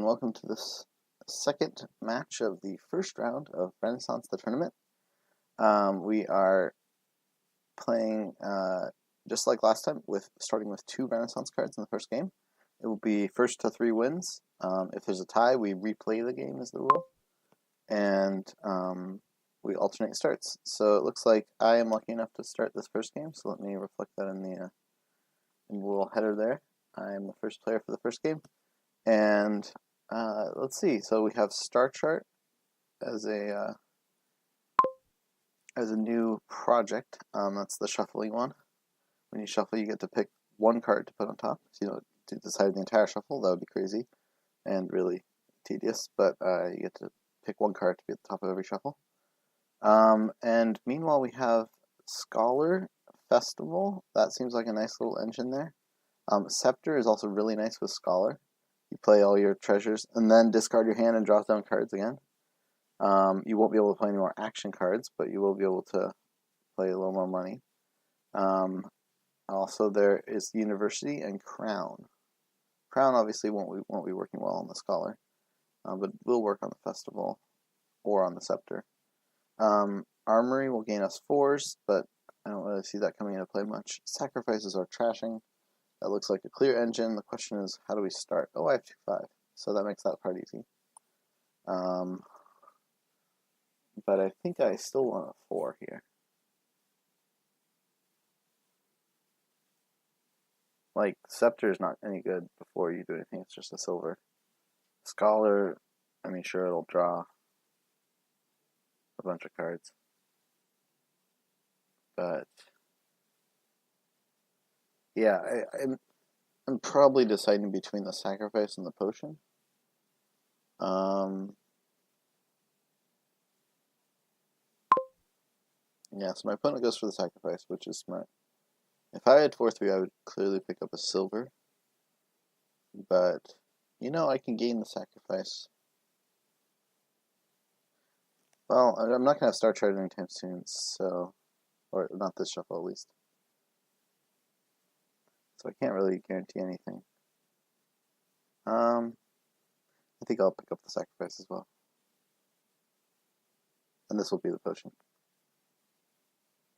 welcome to this second match of the first round of Renaissance the Tournament. We are playing just like last time, starting with 2 Renaissance cards in the first game. It will be first to 3 wins. If there's a tie, we replay the game is the rule, and we alternate starts. So it looks like I am lucky enough to start this first game. So let me reflect that in the little header there. I am the first player for the first game. And let's see. So we have Star Chart as a new project. That's the shuffling one. When you shuffle, you get to pick one card to put on top. So you don't to decide the entire shuffle. That would be crazy and really tedious. But you get to pick one card to be at the top of every shuffle. And meanwhile, we have Scholar Festival. That seems like a nice little engine there. Scepter is also really nice with Scholar. You play all your treasures and then discard your hand and draw down cards again. You won't be able to play any more action cards, but you will be able to play a little more money. Also, there is University and Crown. Crown obviously won't be working well on the Scholar, but will work on the Festival or on the Scepter. Armory will gain us 4s, but I don't really see that coming into play much. Sacrifices are trashing. That looks like a clear engine. The question is, how do we start? Oh, I have 2-5, so that makes that part easy. But I think I still want a 4 here. Like, Scepter is not any good before you do anything. It's just a silver. Scholar, I mean, sure, it'll draw a bunch of cards. But yeah, I'm probably deciding between the sacrifice and the potion. Yeah, so my opponent goes for the sacrifice, which is smart. If I had 4-3, I would clearly pick up a silver. But, you know, I can gain the sacrifice. Well, I'm not going to have Star Chart anytime soon, so... Or not this shuffle, at least. So I can't really guarantee anything. I think I'll pick up the sacrifice as well. And this will be the potion.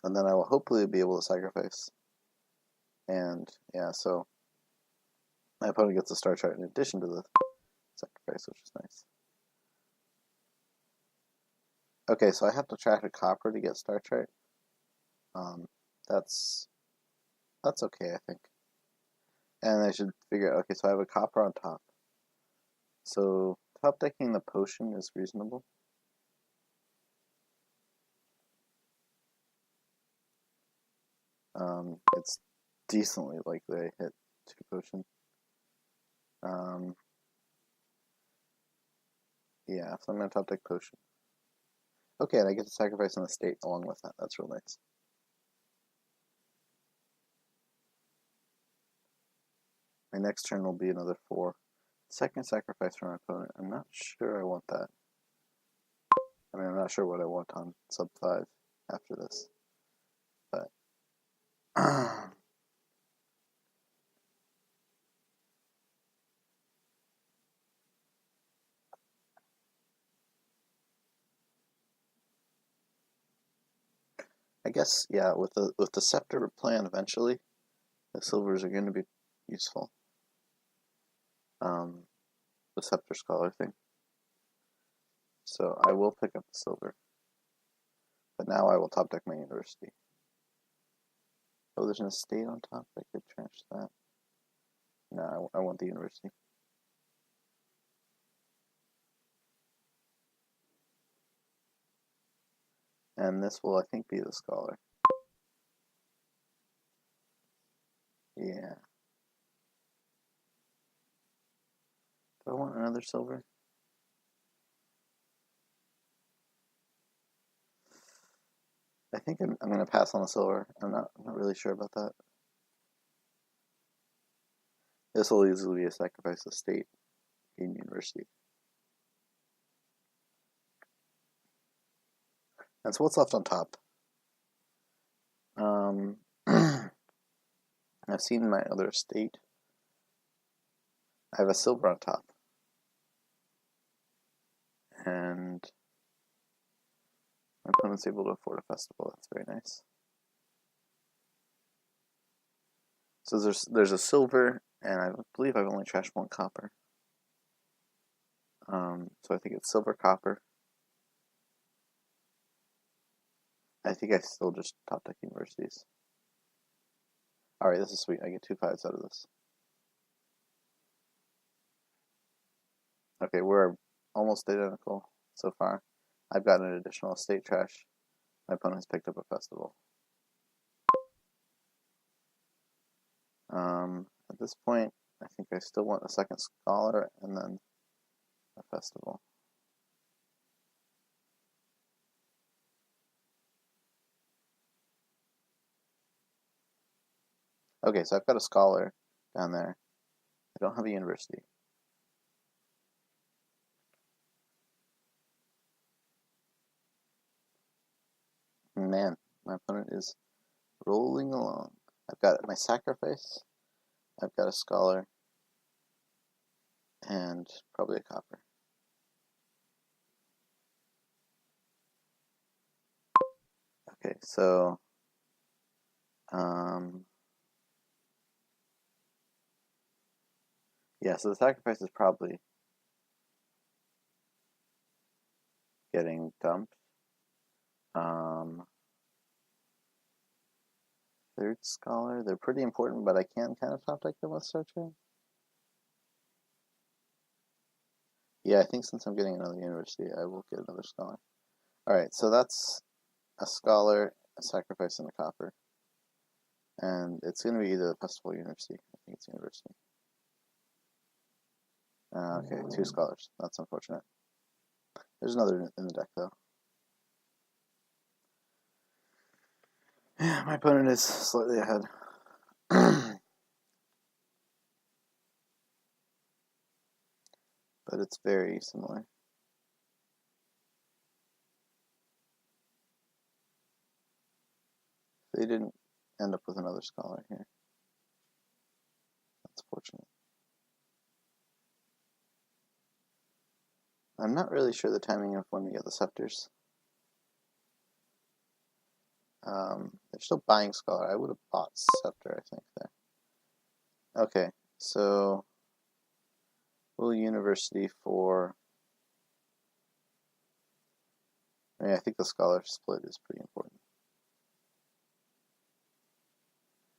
And then I will hopefully be able to sacrifice. And, yeah, so... My opponent gets a Star Chart in addition to the sacrifice, which is nice. Okay, so I have to track a copper to get Star Chart. That's okay, I think. And I should figure out, okay, so I have a copper on top. So, top decking the potion is reasonable. It's decently likely I hit 2 potion. Yeah, so I'm going to top deck potion. Okay, and I get to sacrifice an estate along with that. That's real nice. My next turn will be another 4. Second sacrifice for my opponent. I'm not sure I want that. I mean, I'm not sure what I want on sub 5 after this. But... I guess, yeah, with the Scepter plan eventually, the silvers are going to be useful. The Scepter Scholar thing. So I will pick up the silver. But now I will top deck my University. Oh, there's an estate on top. I could trash that. No, I want the University. And this will, I think, be the Scholar. Yeah. Do I want another silver? I think I'm going to pass on the silver. I'm not really sure about that. This will easily be a sacrifice of state in University. And so what's left on top? I've seen my other estate. I have a silver on top. And my opponent's able to afford a festival. That's very nice. So there's a silver, and I believe I've only trashed one copper. So I think it's silver, copper. I think I still just top deck universities. Alright, this is sweet. I get 2 5s out of this. Okay, we're almost identical so far. I've got an additional estate trash. My opponent has picked up a festival. At this point, I think I still want a second scholar and then a festival. Okay, so I've got a scholar down there. I don't have a university. Man, my opponent is rolling along. I've got my sacrifice, I've got a scholar, and probably a copper. Okay, so yeah, so the sacrifice is probably getting dumped. Third scholar, they're pretty important, but I can kind of top deck them with Star Trek. Yeah, I think since I'm getting another university, I will get another scholar. Alright, so that's a scholar, a sacrifice, and a copper. And it's going to be either the festival or university. I think it's university. Okay, 2 scholars. That's unfortunate. There's another in the deck, though. Yeah, my opponent is slightly ahead. But it's very similar. They didn't end up with another scholar here. That's fortunate. I'm not really sure the timing of when we get the scepters. They're still buying scholar. I would have bought scepter, I think, there. Okay, so we'll university for... I think the scholar split is pretty important.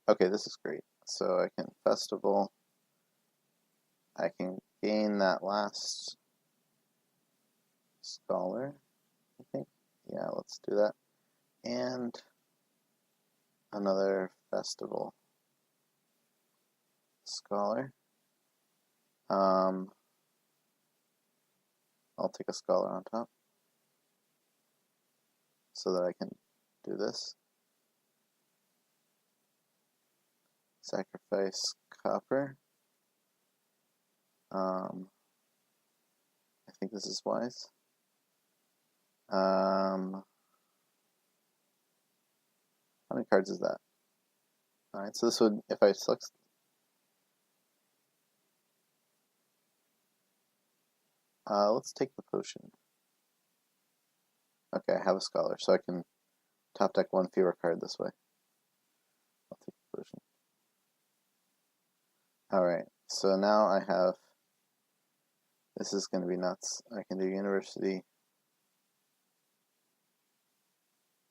Okay, this is great. So I can festival. I can gain that last scholar, I think. Yeah, let's do that. And another festival scholar. I'll take a scholar on top so that I can do this. Sacrifice copper. I think this is wise. How many cards is that? Alright, so this would, if I select... let's take the potion. Okay, I have a scholar, so I can top deck 1 fewer card this way. I'll take the potion. Alright, so now I have... This is going to be nuts. I can do university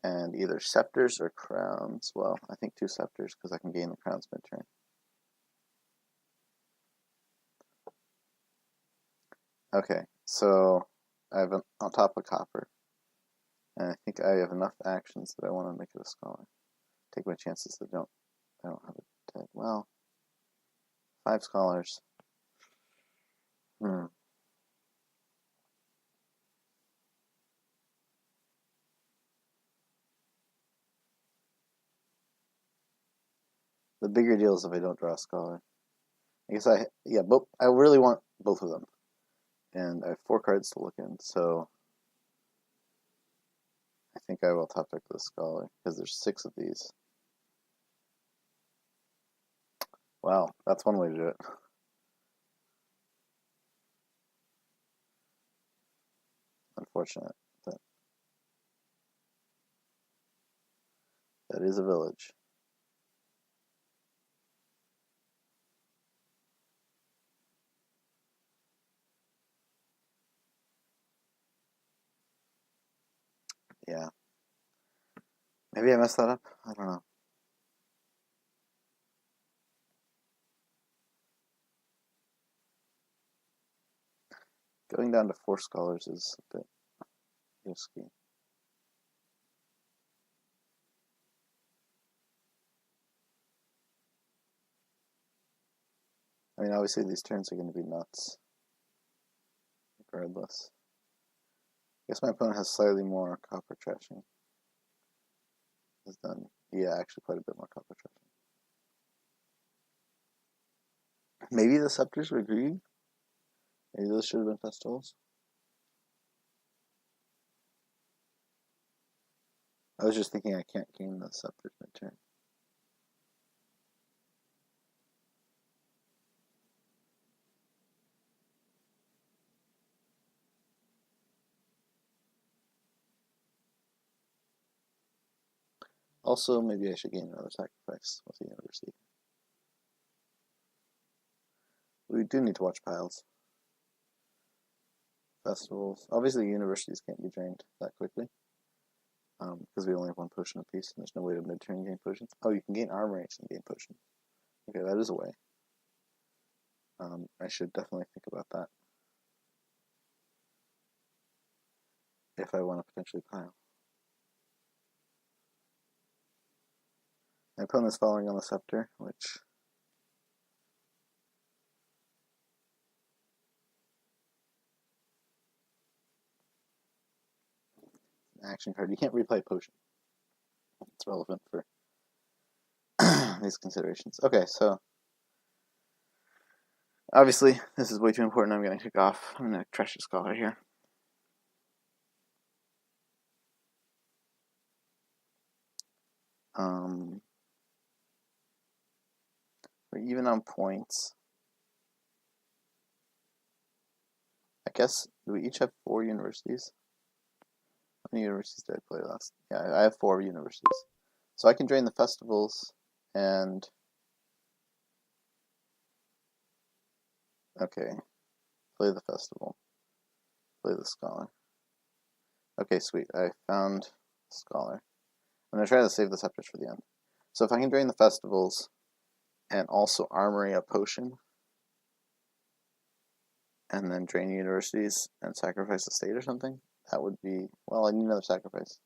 and either scepters or crowns. Well, I think 2 scepters because I can gain the crowns mid-turn. Okay, so I have on top of copper. And I think I have enough actions that I want to make it a scholar. Take my chances that I don't have it dead. Well, 5 scholars. The bigger deal is if I don't draw a scholar. I guess I really want both of them. And I have 4 cards to look in, so I think I will top deck the scholar, because there's 6 of these. Wow, that's one way to do it. unfortunate, but that is a village. Yeah. Maybe I messed that up. I don't know. Going down to 4 scholars is a bit risky. I mean, obviously these turns are going to be nuts, regardless. I guess my opponent has slightly more copper trashing. Has done, yeah, actually quite a bit more copper trashing. Maybe the scepters were greedy. Maybe those should have been festivals. I was just thinking I can't gain the scepters mid-turn. Also, maybe I should gain another sacrifice with the university. We do need to watch piles. Festivals. Obviously, universities can't be drained that quickly. Because we only have 1 potion apiece, and there's no way to mid-turn gain potions. Oh, you can gain armories and gain potions. Okay, that is a way. I should definitely think about that. If I want to potentially pile. My opponent's following on the scepter, which... action card. You can't replay potion. It's relevant for these considerations. Okay, so obviously this is way too important. I'm going to kick off. I'm going to trash the scholar here. We're even on points. I guess, do we each have 4 universities? How many universities did I play last? Yeah, I have 4 universities. So I can drain the festivals and... okay, play the festival. Play the scholar. Okay, sweet. I found scholar. I'm going to try to save the scepters for the end. So if I can drain the festivals and also armory a potion, and then drain universities and sacrifice the state or something, that would be... well, I need another sacrifice.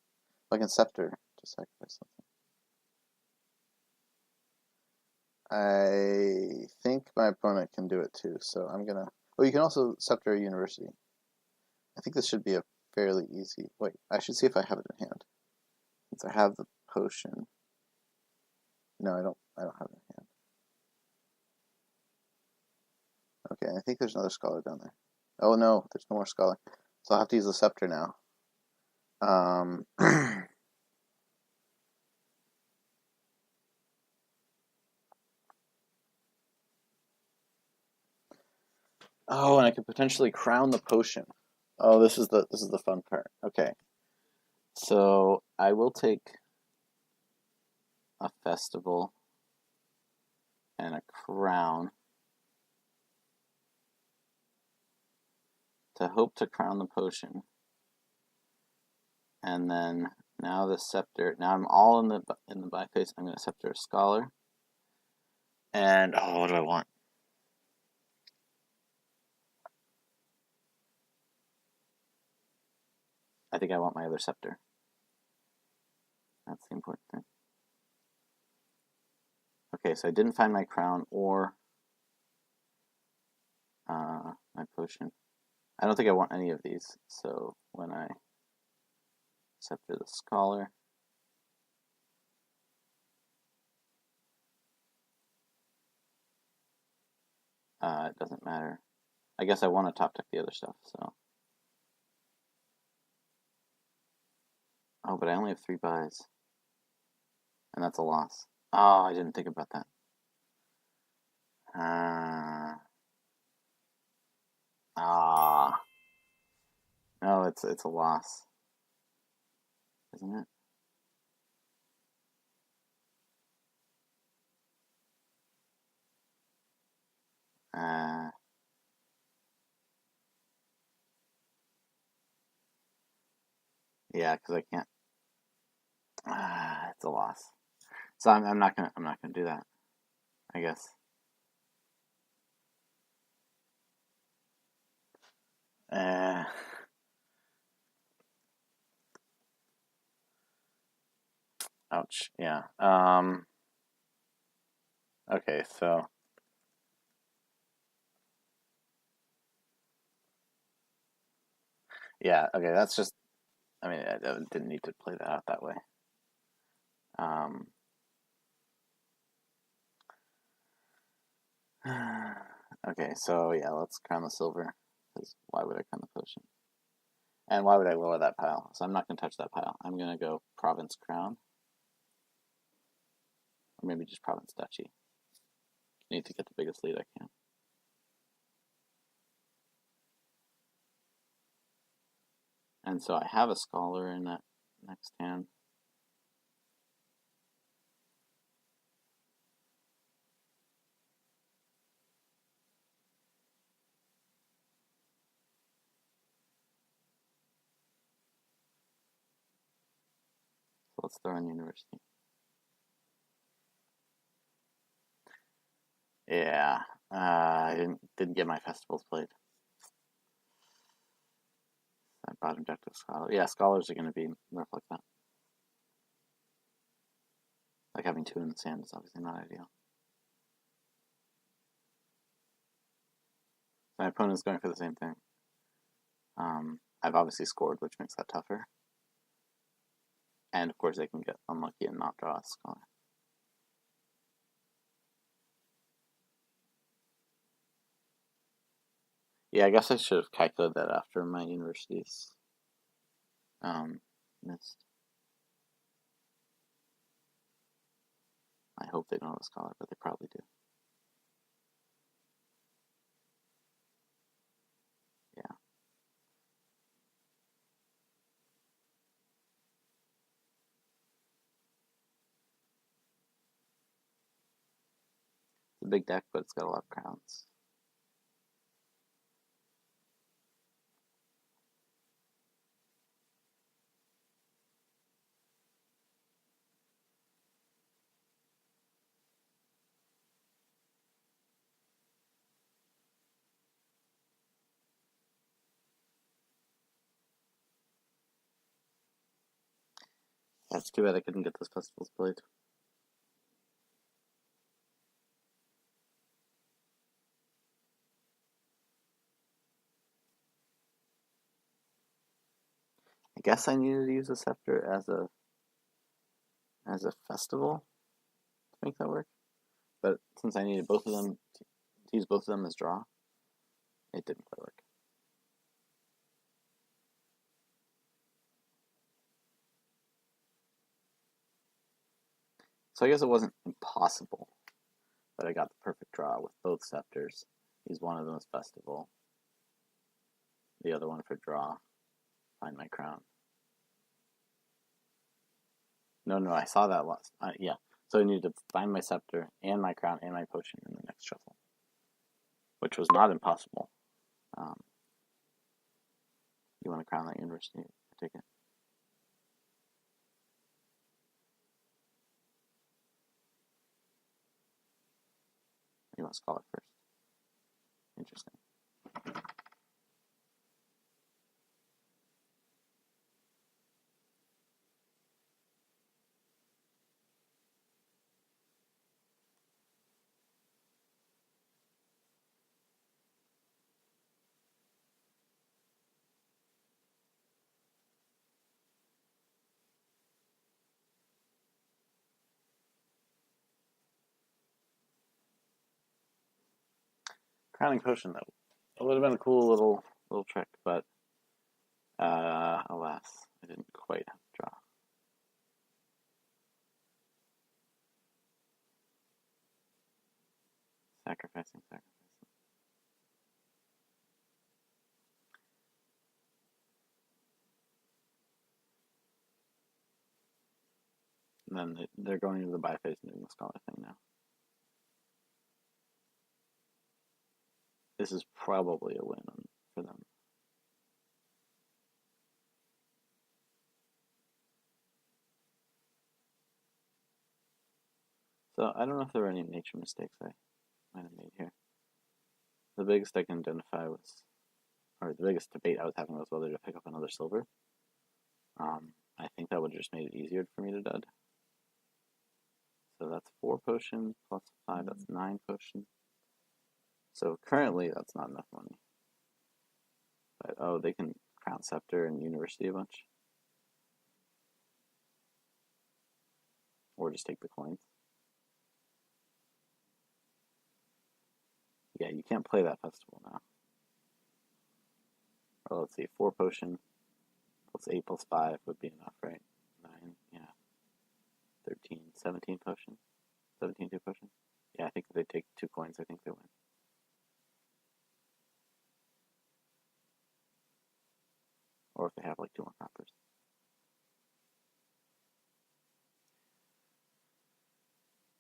If I can scepter to sacrifice something. I think my opponent can do it too, so I'm gonna... oh, you can also scepter a university. I think this should be a fairly easy... wait, I should see if I have it in hand. Since I have the potion... no, I don't have it in hand. Okay, I think there's another scholar down there. Oh no, there's no more scholar. So I'll have to use the scepter now. Oh, and I could potentially crown the potion. Oh, this is the fun part. Okay. So I will take a festival and a crown to hope to crown the potion. And then now the scepter. Now I'm all in the byface. I'm going to scepter a scholar. And oh, what do I want? I think I want my other scepter. That's the important thing. Okay, so I didn't find my crown or my potion. I don't think I want any of these. So when I scepter the scholar, it doesn't matter. I guess I want to top deck the other stuff, so. Oh, but I only have 3 buys. And that's a loss. Oh, I didn't think about that. No, No, it's a loss, isn't it? Yeah, because I can't. It's a loss. So I'm not gonna do that, I guess. Ouch. Yeah. Okay, so yeah, okay, that's just, I mean, I didn't need to play that out that way. Um, okay, so yeah, let's crown the silver, because why would I crown the potion? And why would I lower that pile? So I'm not going to touch that pile. I'm going to go province crown, or maybe just province duchy. I need to get the biggest lead I can. And so I have a scholar in that next hand. So let's throw in university. Yeah, I didn't get my festivals played. I brought objective scholar. Yeah, scholars are going to be rough like that. Like having two in the sand is obviously not ideal. My opponent's going for the same thing. I've obviously scored, which makes that tougher. And of course, they can get unlucky and not draw a scholar. Yeah, I guess I should have calculated that after my universities missed. I hope they don't have a scholar, but they probably do. Yeah. It's a big deck, but it's got a lot of crowns. That's too bad I couldn't get those festivals played. I guess I needed to use a scepter as a festival to make that work. But since I needed both of them to use both of them as draw, it didn't quite work. So I guess it wasn't impossible, but I got the perfect draw with both scepters. Use one of them as festival, the other one for draw, find my crown. No, I saw that last. Yeah, so I needed to find my scepter and my crown and my potion in the next shuffle, which was not impossible. You want to crown that university? I take it. You want scholar first? Interesting. Crowning potion, though, it would have been a cool little trick, but alas, I didn't quite have to draw. Sacrificing. And then they're going into the buy phase and doing the scholar thing now. This is probably a win for them. So I don't know if there were any nature mistakes I might have made here. The biggest I can identify was, or the biggest debate I was having was whether to pick up another silver. I think that would have just made it easier for me to dud. So that's 4 potion plus 5, that's 9 potion. So currently that's not enough money. But oh, they can Crown Scepter and University a bunch. Or just take the coins. Yeah, you can't play that festival now. Well, let's see, 4 potion plus 8 plus 5 would be enough, right? 9, yeah. 13, 17 potion. 17 2 potion. Yeah, I think if they take 2 coins, I think they win. Or if they have like 2 more coppers.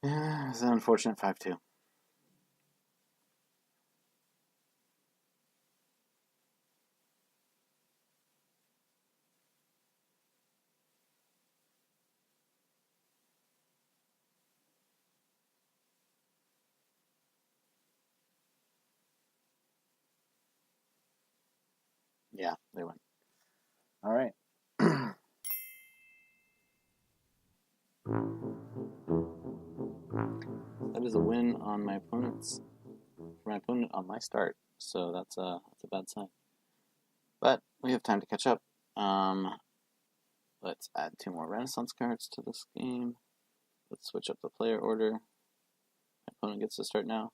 Yeah, it's an unfortunate 5-2. Yeah, they win. All right. That is a win on my opponent's, for my opponent on my start. So that's a bad sign. But we have time to catch up. Let's add 2 more Renaissance cards to this game. Let's switch up the player order. My opponent gets to start now.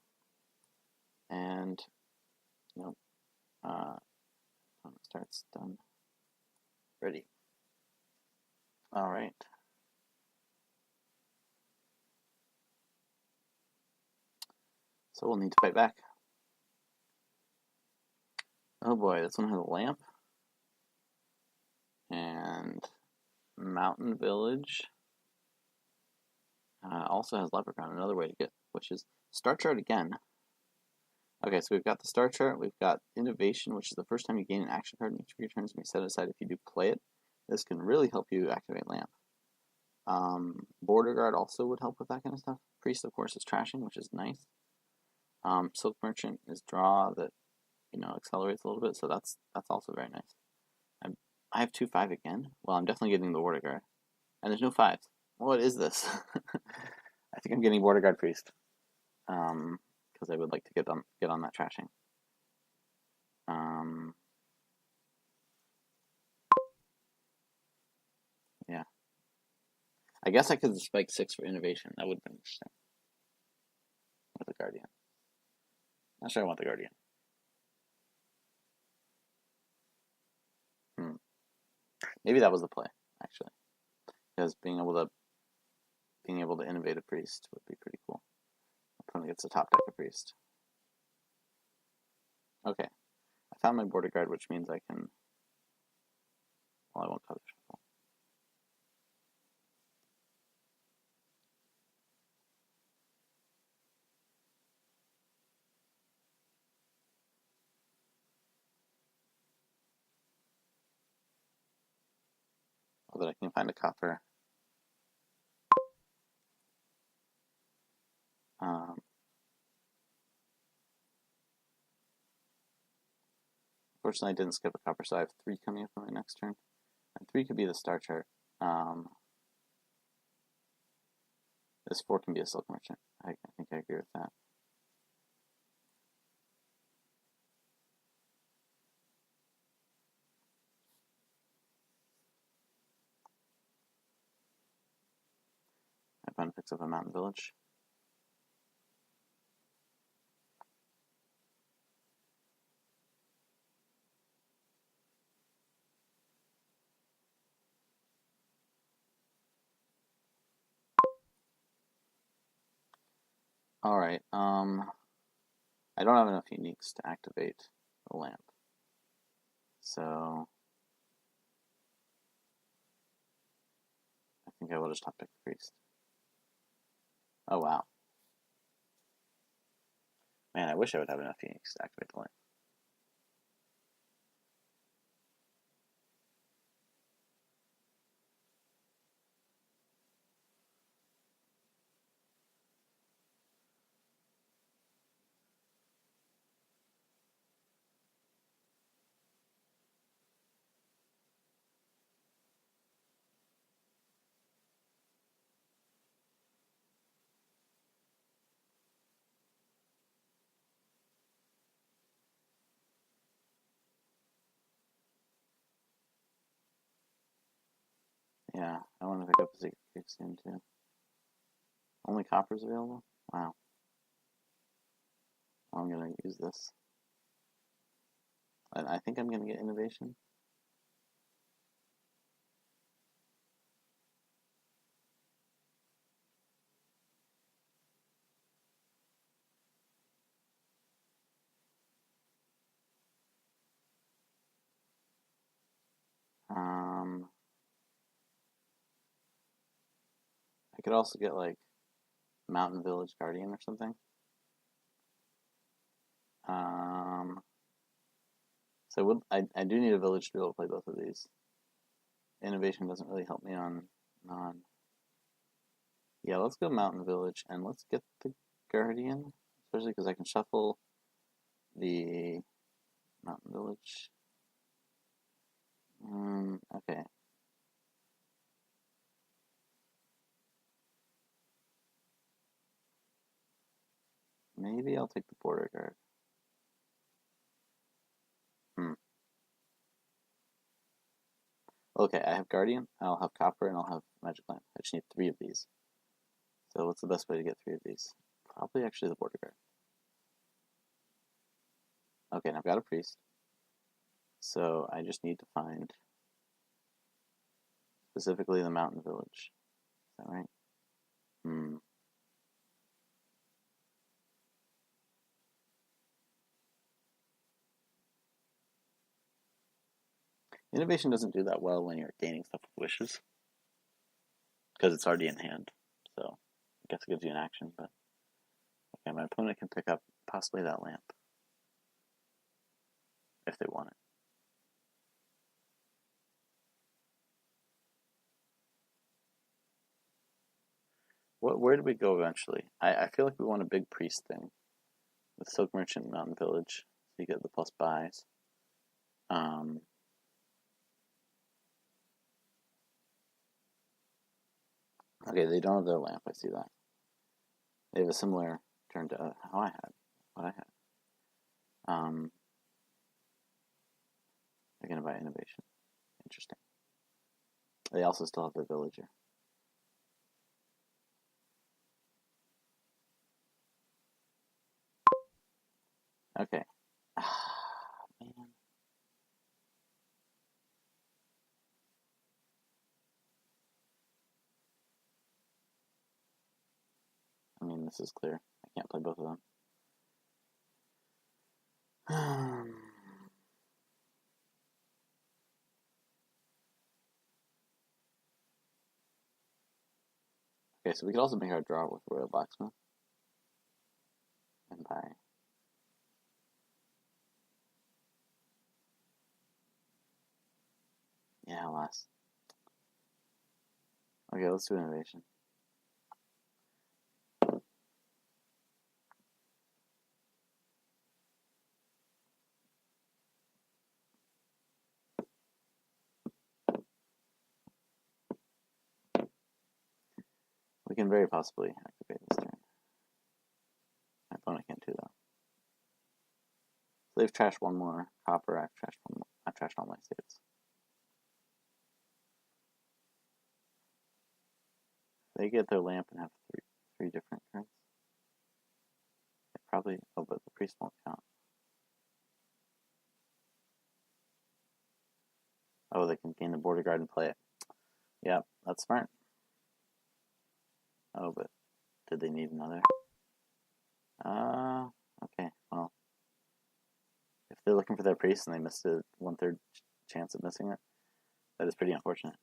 And nope. Opponent starts, done. Ready. All right. So we'll need to fight back. Oh boy, this one has a lamp. And Mountain Village. Also has Leprechaun, another way to get, which is Star Chart again. Okay, so we've got the Star Chart, we've got Innovation, which is the first time you gain an action card in each of your turns and be set aside if you do play it. This can really help you activate Lamp. Border Guard also would help with that kind of stuff. Priest, of course, is trashing, which is nice. Silk Merchant is draw that, accelerates a little bit, so that's also very nice. I have 2-5 again. Well, I'm definitely getting the Border Guard. And there's no 5s. What is this? I think I'm getting Border Guard Priest. Because I would like to get on that trashing. Yeah. I guess I could spike 6 for Innovation. That would have been interesting. With the Guardian. Not sure I want the Guardian. Maybe that was the play, actually. Because being able to innovate a priest would be pretty cool. Opponent gets a top deck a priest. Okay. I found my Border Guard, which means I can... Well, I won't color shuffle. So that I can find a copper. Unfortunately, I didn't skip a copper, so I have 3 coming up on my next turn. And 3 could be the Star Chart. This 4 can be a Silk Merchant. I think I agree with that. My opponent picks up a Mountain Village. Alright, I don't have enough uniques to activate the lamp. So think I will just top pick the priest. Oh, wow. Man, I wish I would have enough Phoenix to activate the lamp. Yeah, I want to pick up a secret priest soon too. Only copper's available? Wow. Well, I'm going to use this. I think I'm going to get innovation. I could also get like Mountain Village Guardian or something. So I do need a village to be able to play both of these. Innovation doesn't really help me on non. Yeah, let's go Mountain Village and let's get the Guardian, especially because I can shuffle the Mountain Village. Okay. Maybe I'll take the Border Guard. Okay, I have Guardian, I'll have Copper, and I'll have Magic Lamp. I just need 3 of these. So what's the best way to get 3 of these? Probably actually the Border Guard. Okay, and I've got a Priest. So I just need to find specifically the Mountain Village. Is that right? Innovation doesn't do that well when you're gaining stuff with wishes, because it's already in hand. So I guess it gives you an action, but okay, my opponent can pick up possibly that lamp if they want it. Where did we go eventually? I feel like we want a big priest thing with Silk Merchant and Mountain Village, so you get the plus buys. Okay, they don't have their lamp, I see that. They have a similar turn to what I had. They're gonna buy innovation. Interesting. They also still have their villager. Okay. Man. I mean, this is clear. I can't play both of them. Okay, so we could also make our draw with Royal Blacksmith. And buy. Yeah, less. Okay, let's do innovation. We can very possibly activate this turn. My opponent can't do that. So they've trashed one more copper. I've trashed all my states. They get their lamp and have three different cards. They probably. Oh, but the priest won't count. Oh, they can gain the Border Guard and play it. Yeah, that's smart. Oh, but did they need another? Okay, well. If they're looking for their priest and they missed a 1/3 chance of missing it, that is pretty unfortunate.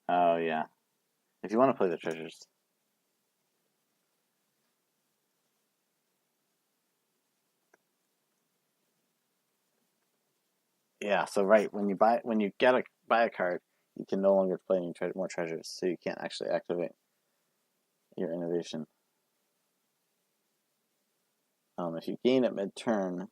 Oh, yeah. If you want to play the treasures. Yeah, so right, when you buy buy a card, you can no longer play any more treasures, so you can't actually activate your innovation. If you gain it mid-turn,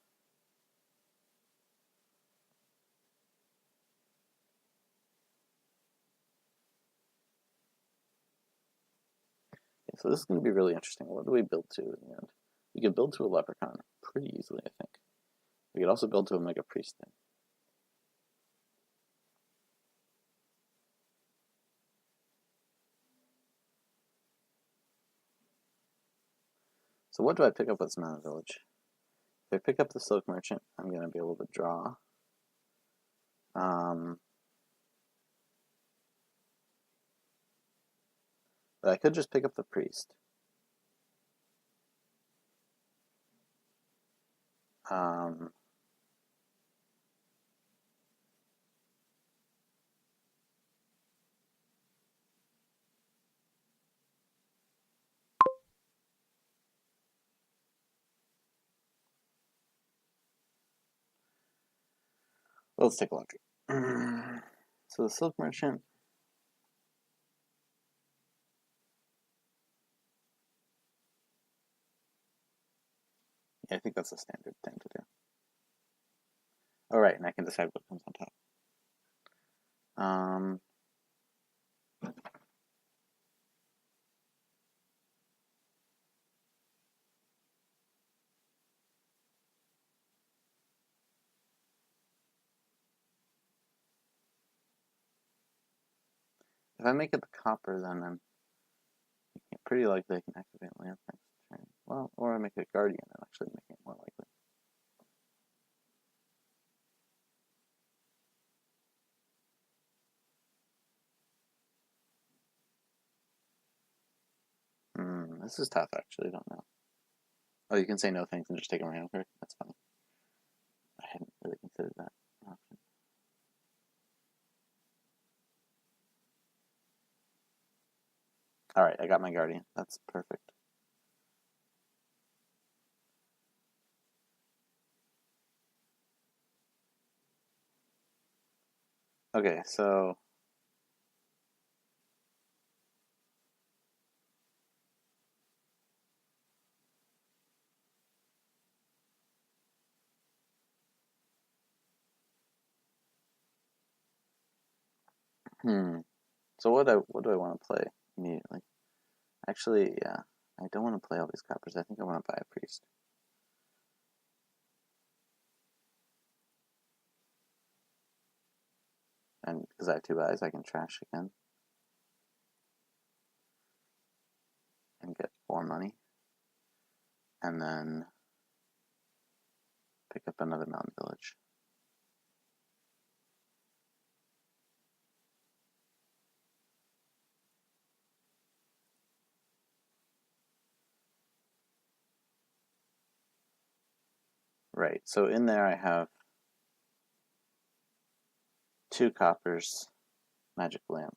so this is going to be really interesting. What do we build to in the end? We could build to a leprechaun pretty easily, I think. We could also build to a mega priest thing. So what do I pick up with Mountain Village? If I pick up the Silk Merchant, I'm going to be able to draw. But I could just pick up the priest. Let's take a look. So the Silk Merchant. Yeah, I think that's a standard thing to do. Oh, right, and I can decide what comes on top. If I make it the copper, then I'm pretty likely I can activate Lamp next turn. Well, or I make it Guardian and actually make it more likely. This is tough, actually. I don't know. Oh, you can say no thanks and just take a random card? That's funny. I hadn't really considered that option. Alright, I got my Guardian. That's perfect. Okay, so... So what do I want to play immediately? Actually, yeah. I don't want to play all these coppers. I think I want to buy a priest. And because I have 2 buys, I can trash again. And get 4 money. And then pick up another mountain village. Right, so in there I have 2 coppers, magic lamp,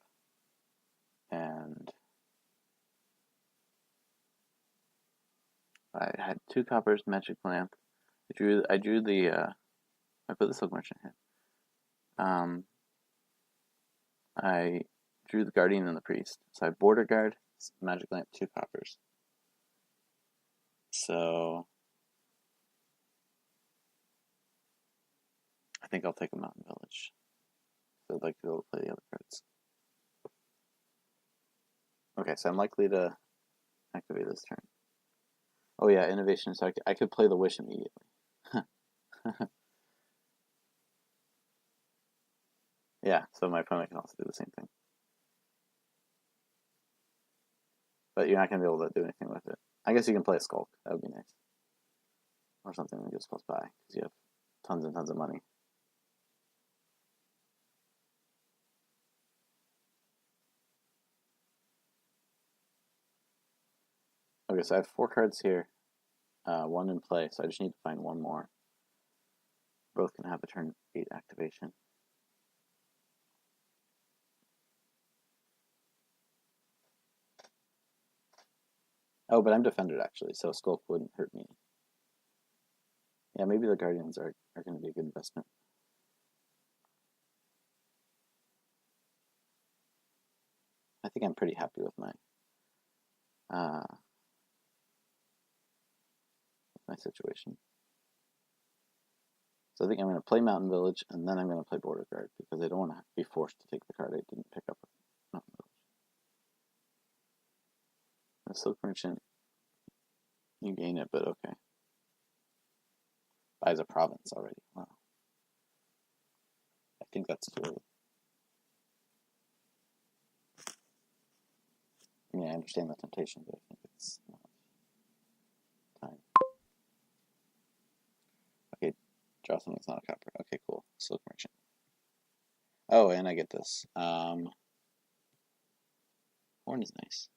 and I had 2 coppers, magic lamp. I drew the I put the silk merchant here. I drew the guardian and the priest. So I border guard, magic lamp, 2 coppers. So I think I'll take a mountain village. So I'd like to be able to play the other cards. Okay, so I'm likely to activate this turn. Oh yeah, innovation. So I could play the wish immediately. Yeah, so my opponent can also do the same thing. But you're not going to be able to do anything with it. I guess you can play a skulk. That would be nice. Or something that goes close by, because you have tons and tons of money. Okay, so I have 4 cards here. 1 in play, so I just need to find 1 more. Both can have a turn 8 activation. Oh, but I'm defended actually, so Skulk wouldn't hurt me. Yeah, maybe the Guardians are going to be a good investment. I think I'm pretty happy with my situation. So I think I'm going to play Mountain Village, and then I'm going to play Border Guard, because I don't want to be forced to take the card I didn't pick up at Mountain Village. The Silk Merchant, you gain it, but okay. Buys a province already. Wow. I think that's too early. I mean, I understand the temptation, but I think it's not time. Okay, draw something that's not a copper. Okay, cool. Silk Merchant. Oh, and I get this. Horn is nice.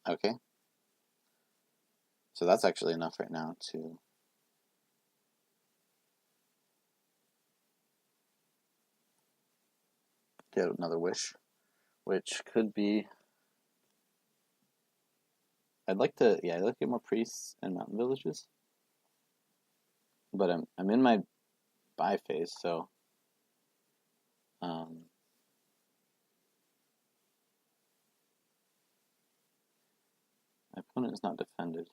Okay. So that's actually enough right now to get another wish, which could be. I'd like to get more priests and mountain villages, but I'm in my buy phase, so my opponent is not defended.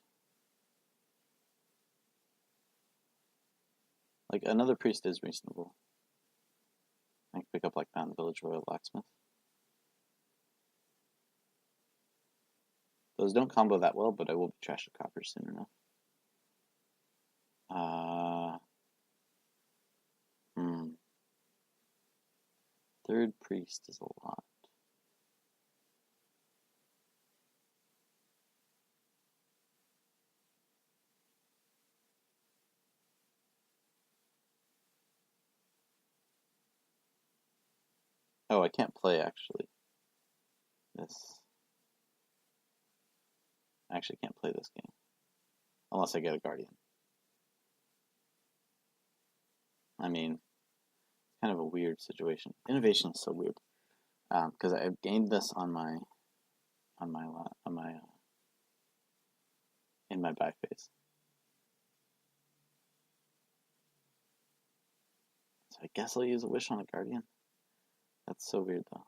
Like, another priest is reasonable. I can pick up like Mountain Village Royal Blacksmith. Those don't combo that well, but I will be trash of copper soon enough. Third priest is a lot. Oh, I can't play actually. This. I actually can't play this game unless I get a Guardian. I mean, kind of a weird situation. Innovation is so weird because I've gained this in my buy phase. So I guess I'll use a wish on a Guardian. That's so weird though.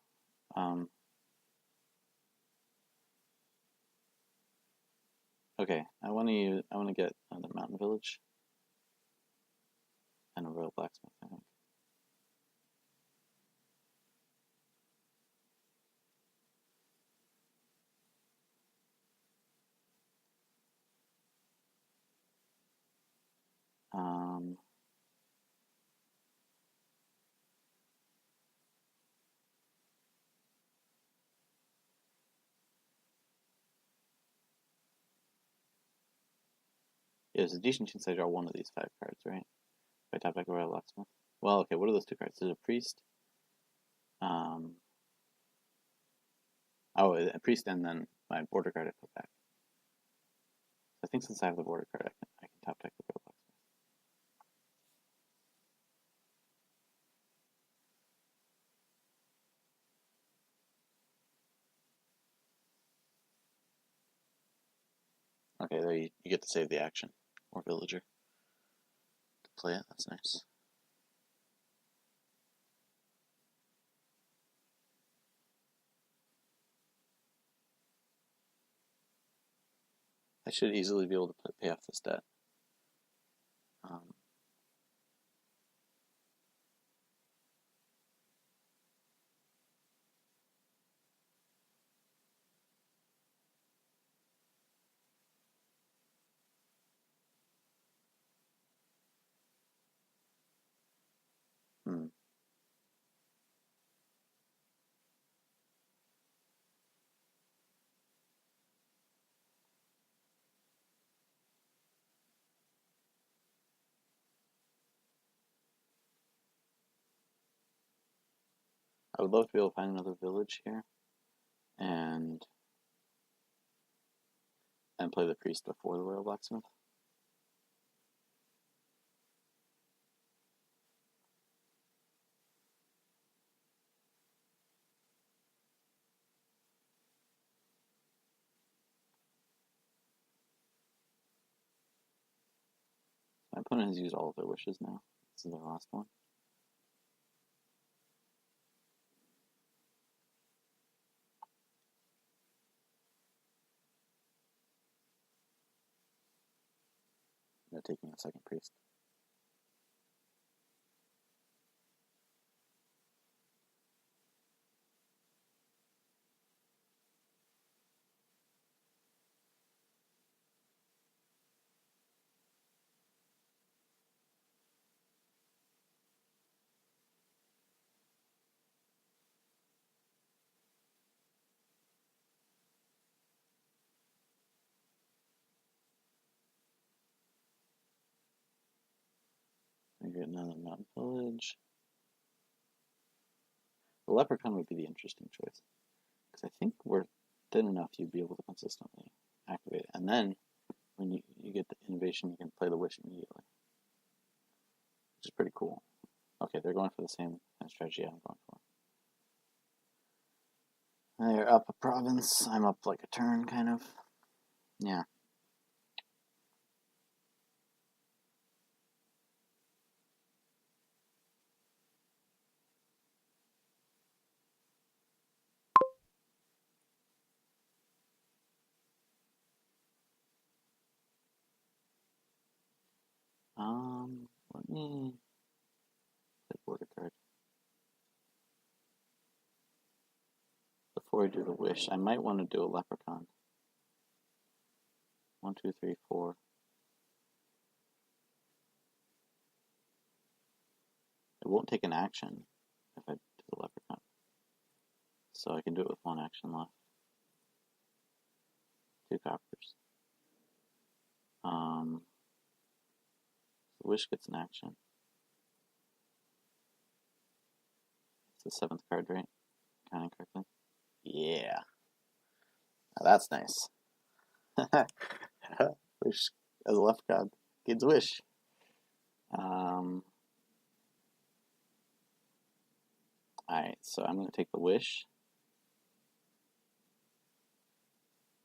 Okay, I want to get the Mountain Village and a Royal Blacksmith, I think. Yeah, there's a decent chance I draw one of these 5 cards, right? If I tap back a Royal Blacksmith. Well, okay, what are those 2 cards? There's a Priest. Oh, a Priest and then my Border card I put back. I think since I have the Border card, I can tap deck the Royal Blacksmith. Okay, there you get to save the action. Or Villager. To play it, that's nice. I should easily be able to pay off this debt. I would love to be able to find another village here and play the Priest before the Royal Blacksmith. My opponent has used all of their wishes now. This is their last one. They're taking a second priest. I get another mountain village. The leprechaun would be the interesting choice, because I think we're thin enough you'd be able to consistently activate it. And then when you get the innovation, you can play the wish immediately, which is pretty cool. Okay, they're going for the same kind of strategy I'm going for. They're up a province. I'm up like a turn, kind of. Yeah. Let me play border card. Before I do the wish, I might want to do a leprechaun. 1, 2, 3, 4. It won't take an action if I do the leprechaun. So I can do it with 1 action left. 2 coppers. The wish gets an action. It's the 7th card, right? Counting correctly. Yeah. Now that's nice. Wish as a left card gets wish. Alright, so I'm going to take the wish.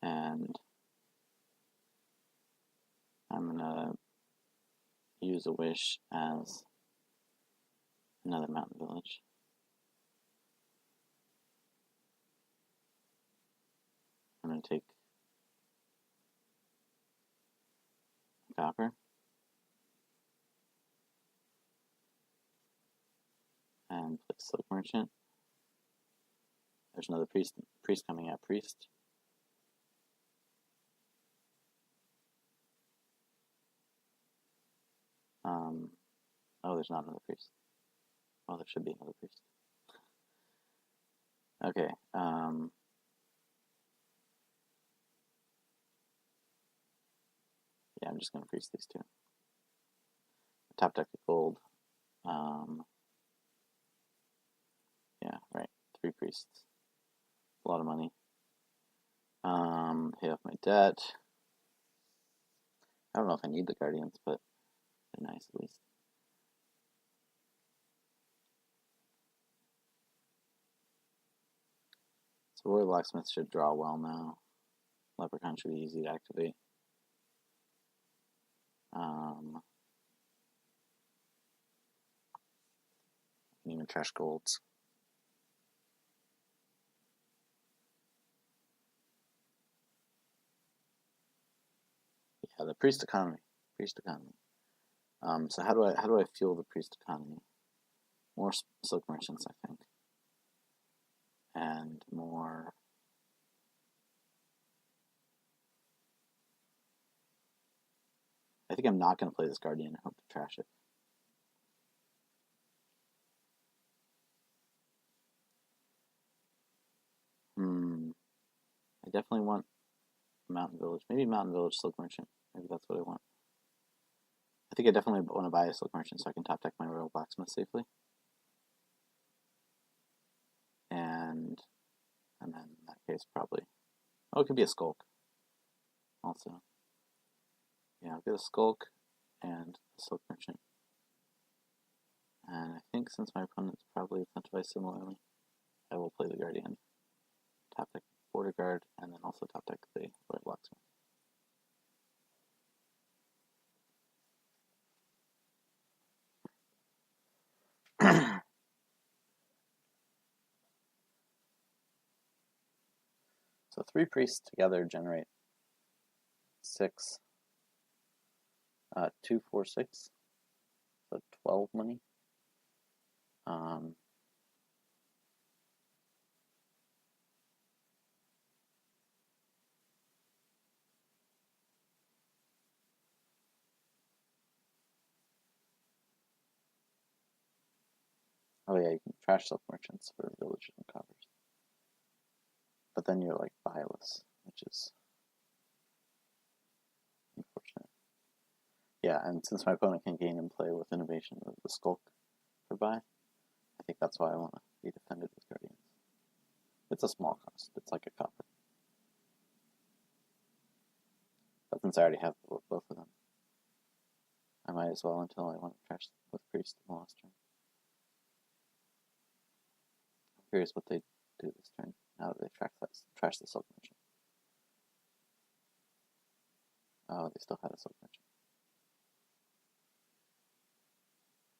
And I'm going to use a wish as another mountain village. I'm going to take copper. And play Silk Merchant. There's another priest coming out. Priest. Oh, there's not another priest. Oh, there should be another priest. Okay, yeah, I'm just going to priest these 2. Top deck the gold. Yeah, right, 3 priests. A lot of money. Pay off my debt. I don't know if I need the guardians, but they're nice at least. So Royal Blacksmith should draw well now. Leprechaun should be easy to activate. Even trash golds. Yeah, the priest economy. Priest economy. So how do I fuel the priest economy? More silk merchants, I think, and more. I think I'm not going to play this guardian and hope to trash it. I definitely want Mountain Village. Maybe Mountain Village Silk Merchant. Maybe that's what I want. I think I definitely want to buy a Silk Merchant so I can top deck my Royal Blacksmith safely. And then in that case, probably. Oh, it could be a Skulk. Also. Yeah, I'll get a Skulk and a Silk Merchant. And I think since my opponent's probably incentivized similarly, I will play the Guardian. Top deck Border Guard, and then also top deck the Royal Blacksmith. So 3 priests together generate 6, 2, 4, 6, so 12 money. Oh yeah, you can trash silk merchants for villagers and coppers. But then you're like byless, which is unfortunate. Yeah, and since my opponent can gain and play with innovation with the skulk for buy, I think that's why I want to be defended with guardians. It's a small cost, it's like a copper. But since I already have both of them, I might as well until I want to trash with priest in the last turn. I'm curious what they do this turn now that they trash the silk merchant. Oh, they still had a silk merchant.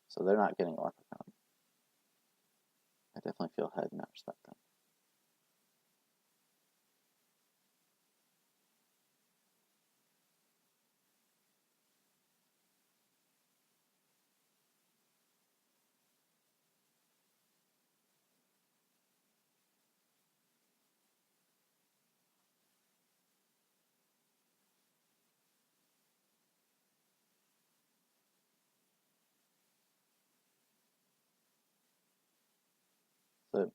So they're not getting a leprechaun. I definitely feel ahead in that respect then. So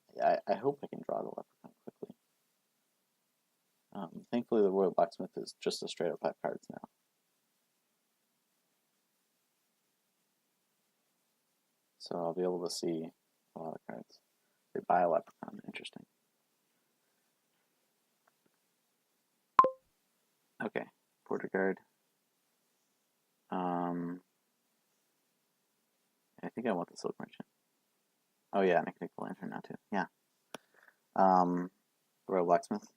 I hope I can draw the leprechaun quickly. Thankfully, the Royal Blacksmith is just a straight up 5 cards now. So I'll be able to see a lot of cards. They buy a leprechaun, interesting. Okay, Border Guard. I think I want the Silk Merchant. Oh yeah, and I can take the Lantern now too. Yeah. Royal Blacksmith.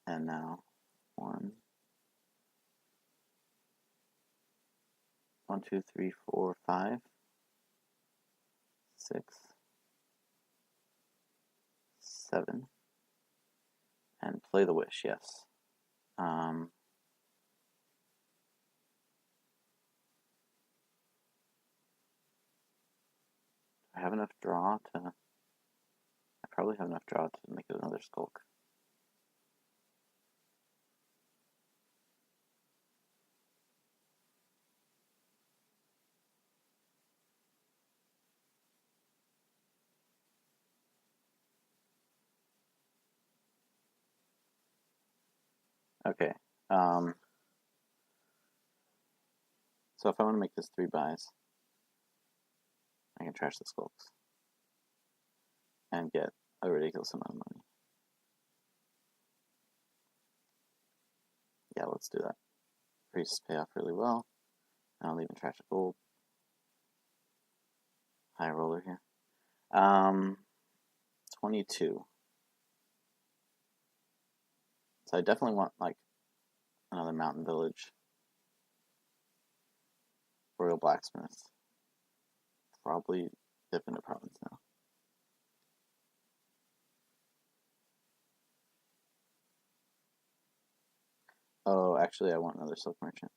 And now 1, 2, 3, 4, 5, 6, 7, and play the Wish. Yes. I have enough draw to. I probably have enough draw to make it another Skulk. Okay. So if I want to make this 3 buys, I can trash the Skulks and get a ridiculous amount of money. Yeah, let's do that. Priests pay off really well. I don't even trash a gold. High roller here. 22. So I definitely want like another mountain village. Royal Blacksmith. Probably dip into province now. Oh, actually, I want another silk merchant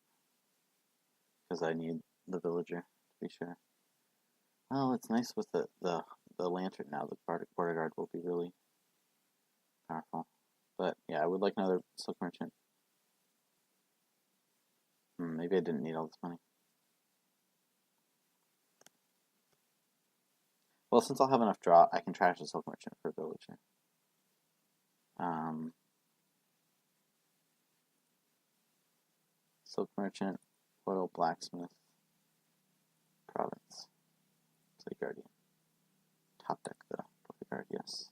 because I need the villager to be sure. Oh, it's nice with the lantern now. The border guard will be really powerful. But yeah, I would like another silk merchant. Maybe I didn't need all this money. Well, since I'll have enough draw, I can trash the silk merchant for villager. Silk merchant, Royal Blacksmith, province, play guardian. Top deck the border guard, yes,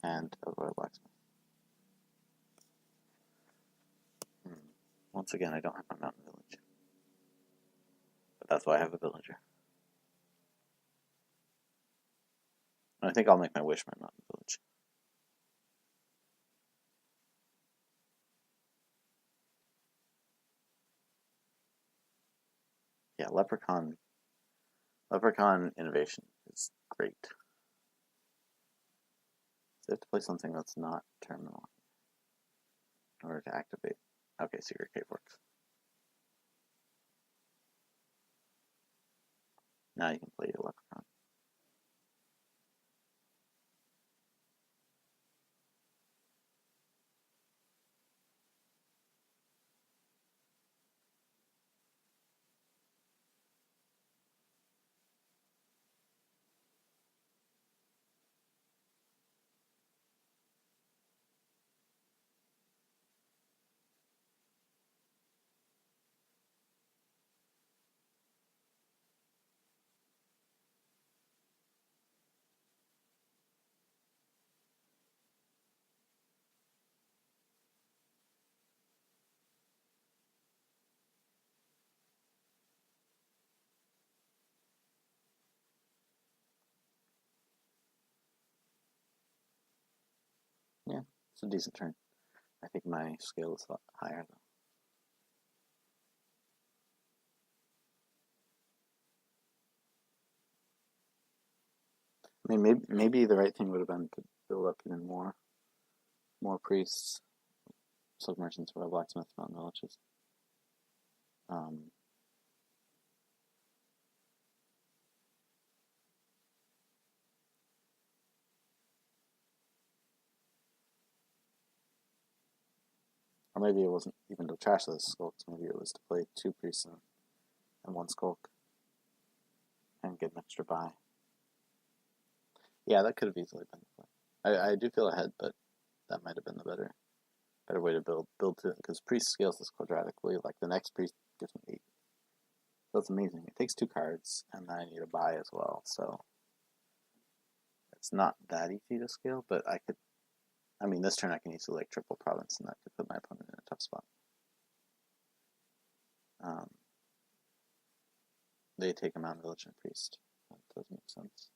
and a Royal Blacksmith. Once again, I don't have my mountain village, but that's why I have a villager. I think I'll make my wish my mountain village. Yeah, leprechaun Leprechaun innovation is great. So they have to play something that's not terminal in order to activate. Okay, Secret Cave works. Now you can play your Leprechaun. Yeah, it's a decent turn. I think my scale is a lot higher though. I mean, maybe the right thing would have been to build up even more priests, silk merchants, or blacksmiths, mountain villages. Or maybe it wasn't even to trash those skulks. Maybe it was to play 2 priests and 1 skulk and get an extra buy. Yeah, that could have easily been the play. I do feel ahead, but that might have been the better way to build to it, because priest scales this quadratically. Like the next priest gives me 8. That's amazing. It takes 2 cards, and then I need a buy as well. So it's not that easy to scale, but I could. I mean, this turn I can easily like triple province, and that could put my opponent in a tough spot. They take a mountain village and a priest. That does make sense.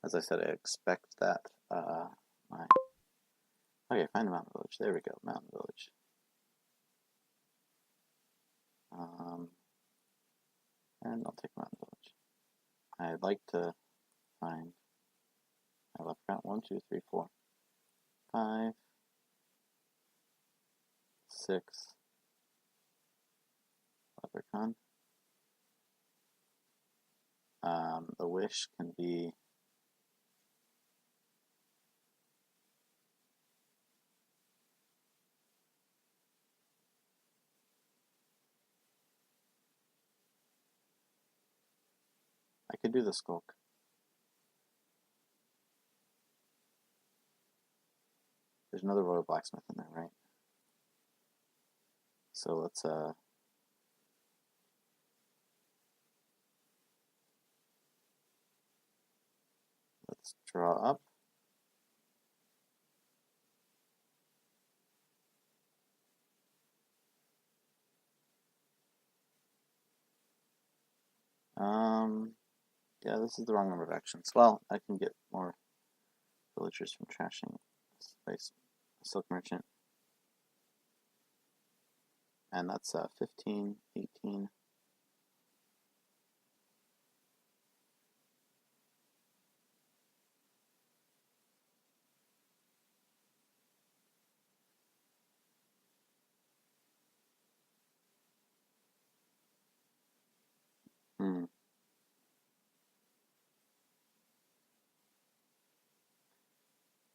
As I said, I expect that okay, find a mountain village. There we go, mountain village. And I'll take mountain village. I'd like to find I left count 1, 2, 3, 4, 5, 6 leprechaun. The wish can be I could do the skulk. There's another royal blacksmith in there, right? So let's draw up. Yeah, this is the wrong number of actions. Well, I can get more villagers from trashing this place. Silk merchant. And that's 15, 18.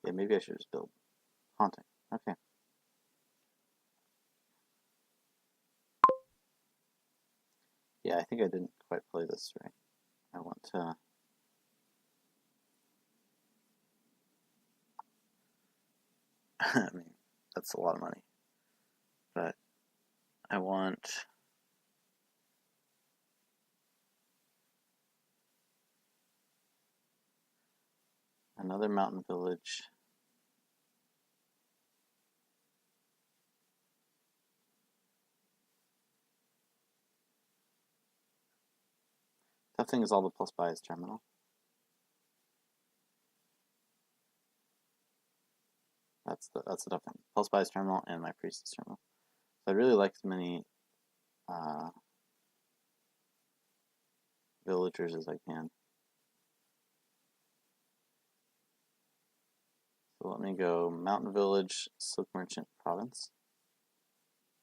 Yeah, maybe I should just build haunting. Okay. Yeah, I think I didn't quite play this right. I want to I mean, that's a lot of money. But I want another mountain village. Tough thing is all the plus buy is terminal. That's the tough thing. Plus buy is terminal and my priest is terminal. So I really like as many villagers as I can. So let me go Mountain Village, Silk Merchant Province.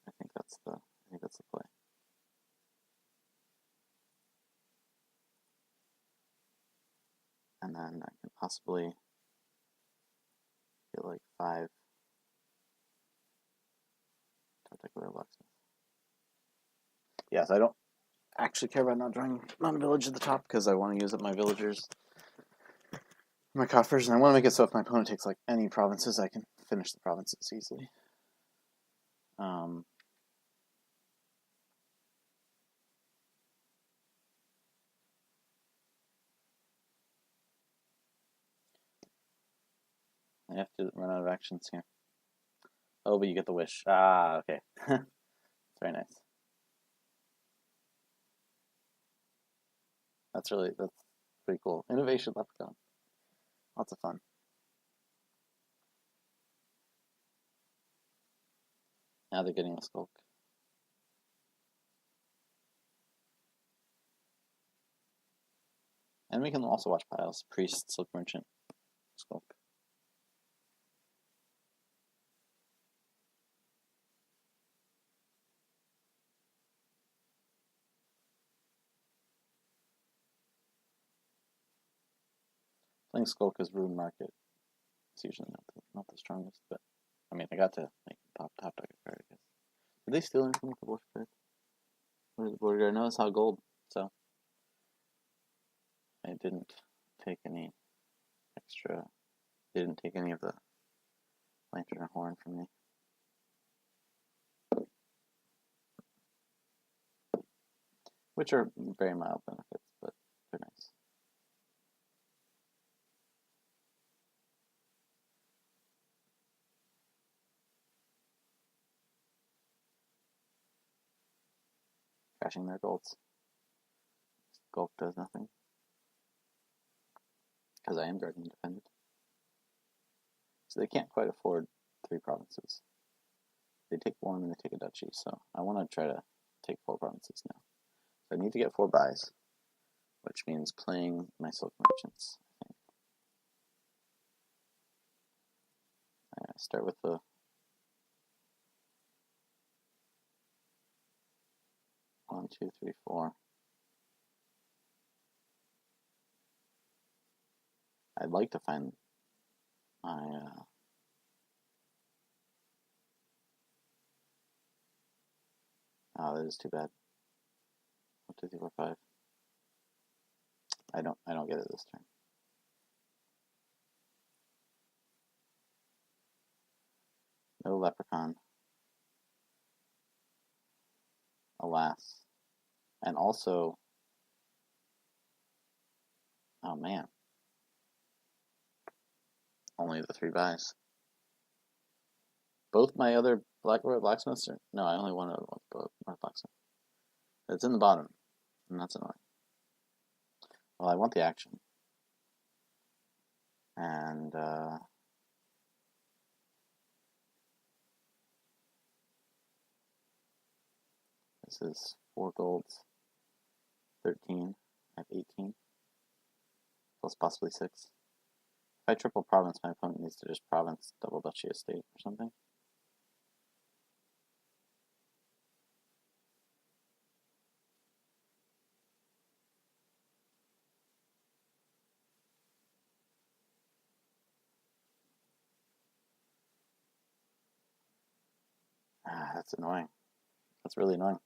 I think that's the play. And then I can possibly get like 5 particular blacksmith. Yes, I don't actually care about not drawing Mountain Village at the top because I want to use up my villagers, my coffers, and I want to make it so if my opponent takes like any provinces, I can finish the provinces easily. I have to run out of actions here. Oh, but you get the wish. Ah, okay. That's very nice. That's pretty cool. Innovation Leprechaun. Lots of fun. Now they're getting a skulk. And we can also watch piles. Priest, Silk Merchant, Skulk. Playing Skulk as Rune Market. It's usually not the strongest, but I mean, I got to make top target card, I guess. Did they steal anything with the border card? Where's the border guard? No, it's all gold, so I didn't take any extra. They didn't take any of the lantern or horn from me. Which are very mild benefits, but they're nice. Crashing their golds. Skulk does nothing. Because I am guarding defended. So they can't quite afford 3 provinces. They take 1 and they take a duchy, so I want to try to take 4 provinces now. So I need to get 4 buys, which means playing my Silk Merchants, I think. I start with the 1, 2, 3, 4. I'd like to find my oh, that is too bad. 1, 2, 3, 4, 5. I don't get it this turn. No leprechaun. Alas. And also, oh man, only the 3 buys. Both my other blacksmiths are, no, I only want a North blacksmith. It's in the bottom, and that's annoying. Well, I want the action. And this is 4 golds, 13. I have 18, plus possibly 6. If I triple province, my opponent needs to just province double duchy estate or something. Ah, that's annoying. That's really annoying.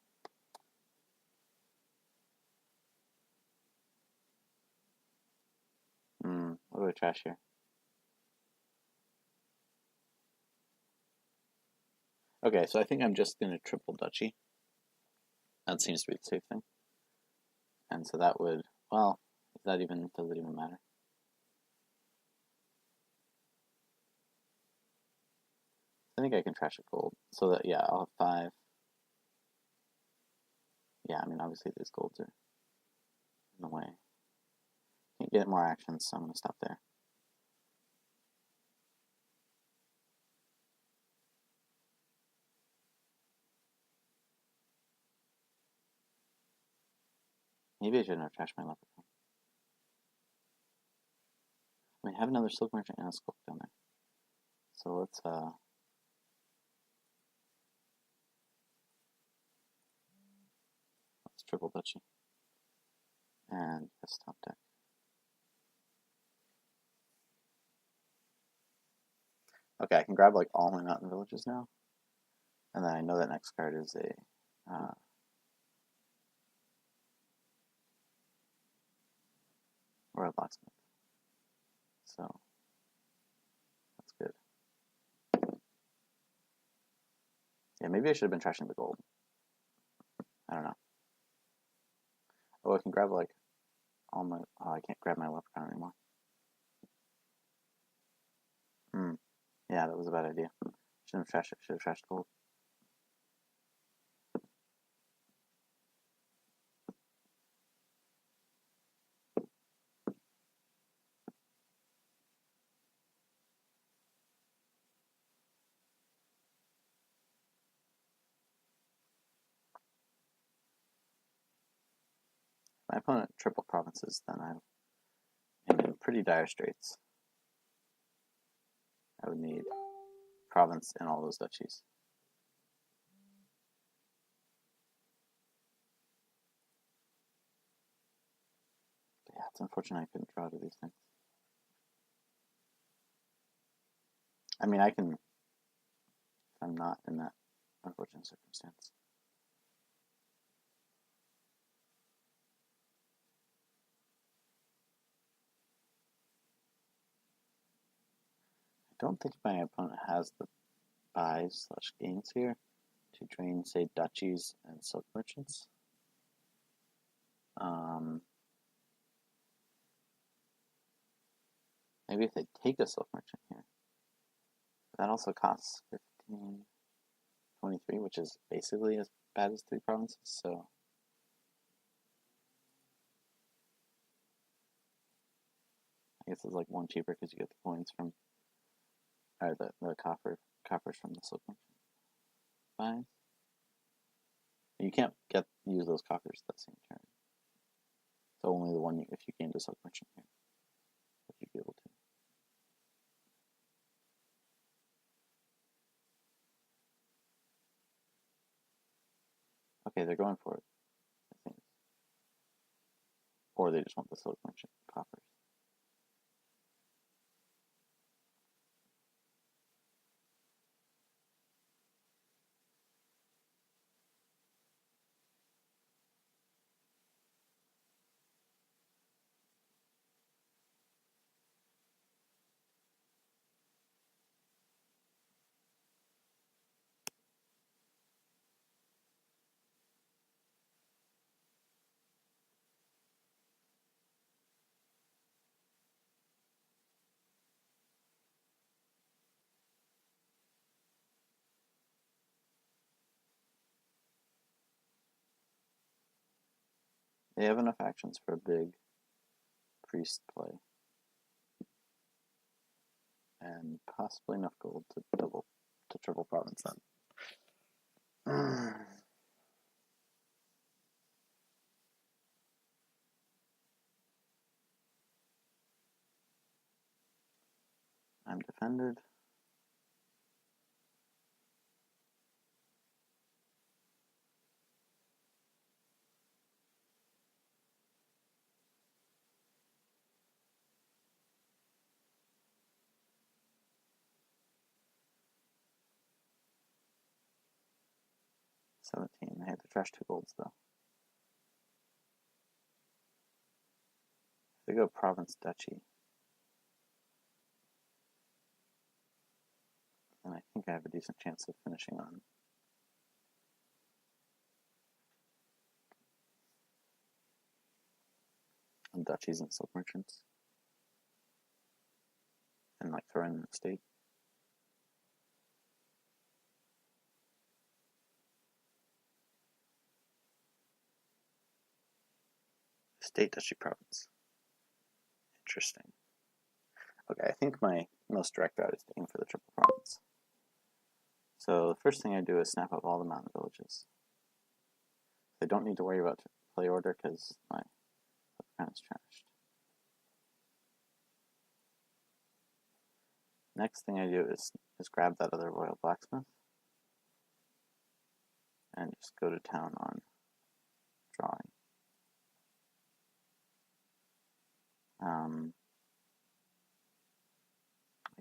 What do I trash here? Okay, so I think I'm just going to triple duchy. That seems to be the safe thing. And so that would, well, does it even matter? I think I can trash a gold. So that, yeah, I'll have 5. Yeah, I mean, obviously these golds are in the way. Can't get more actions, so I'm going to stop there. Maybe I shouldn't have trashed my leprechaun. I mean, I have another silk merchant and a sculpt down there. So let's triple duchy and desktop deck. Okay, I can grab like all my mountain villages now, and then I know that next card is a or a blacksmith. So that's good. Yeah, maybe I should have been trashing the gold. I don't know. Oh, I can grab like all my. Oh, I can't grab my leprechaun anymore. Yeah, that was a bad idea. Shouldn't have trashed it. Should have trashed gold. My opponent triple provinces, then I'm in pretty dire straits. I would need province in all those duchies. But yeah, it's unfortunate I couldn't draw to these things. I mean, I can, if I'm not in that unfortunate circumstance. I don't think my opponent has the buys/gains here to drain, say, duchies and silk merchants. Maybe if they take a silk merchant here. That also costs 1523, which is basically as bad as 3 provinces, so I guess it's like 1 cheaper because you get the coins from, or the coppers from the silk merchant buys. You can't use those coppers that same turn. So only the one if you gained a silk merchant here would you be able to. Okay, they're going for it, I think. Or they just want the silk merchant coppers. They have enough actions for a big priest play. And possibly enough gold to triple province then. I'm defended. I had to trash 2 golds though. If they go province duchy, then I think I have a decent chance of finishing on duchies and silk merchants. And like throwing in the state. State duchy province. Interesting. Okay, I think my most direct route is to aim for the triple province. So the first thing I do is snap up all the mountain villages. I don't need to worry about play order because my footprint is trashed. Next thing I do is grab that other Royal Blacksmith and just go to town on drawing. I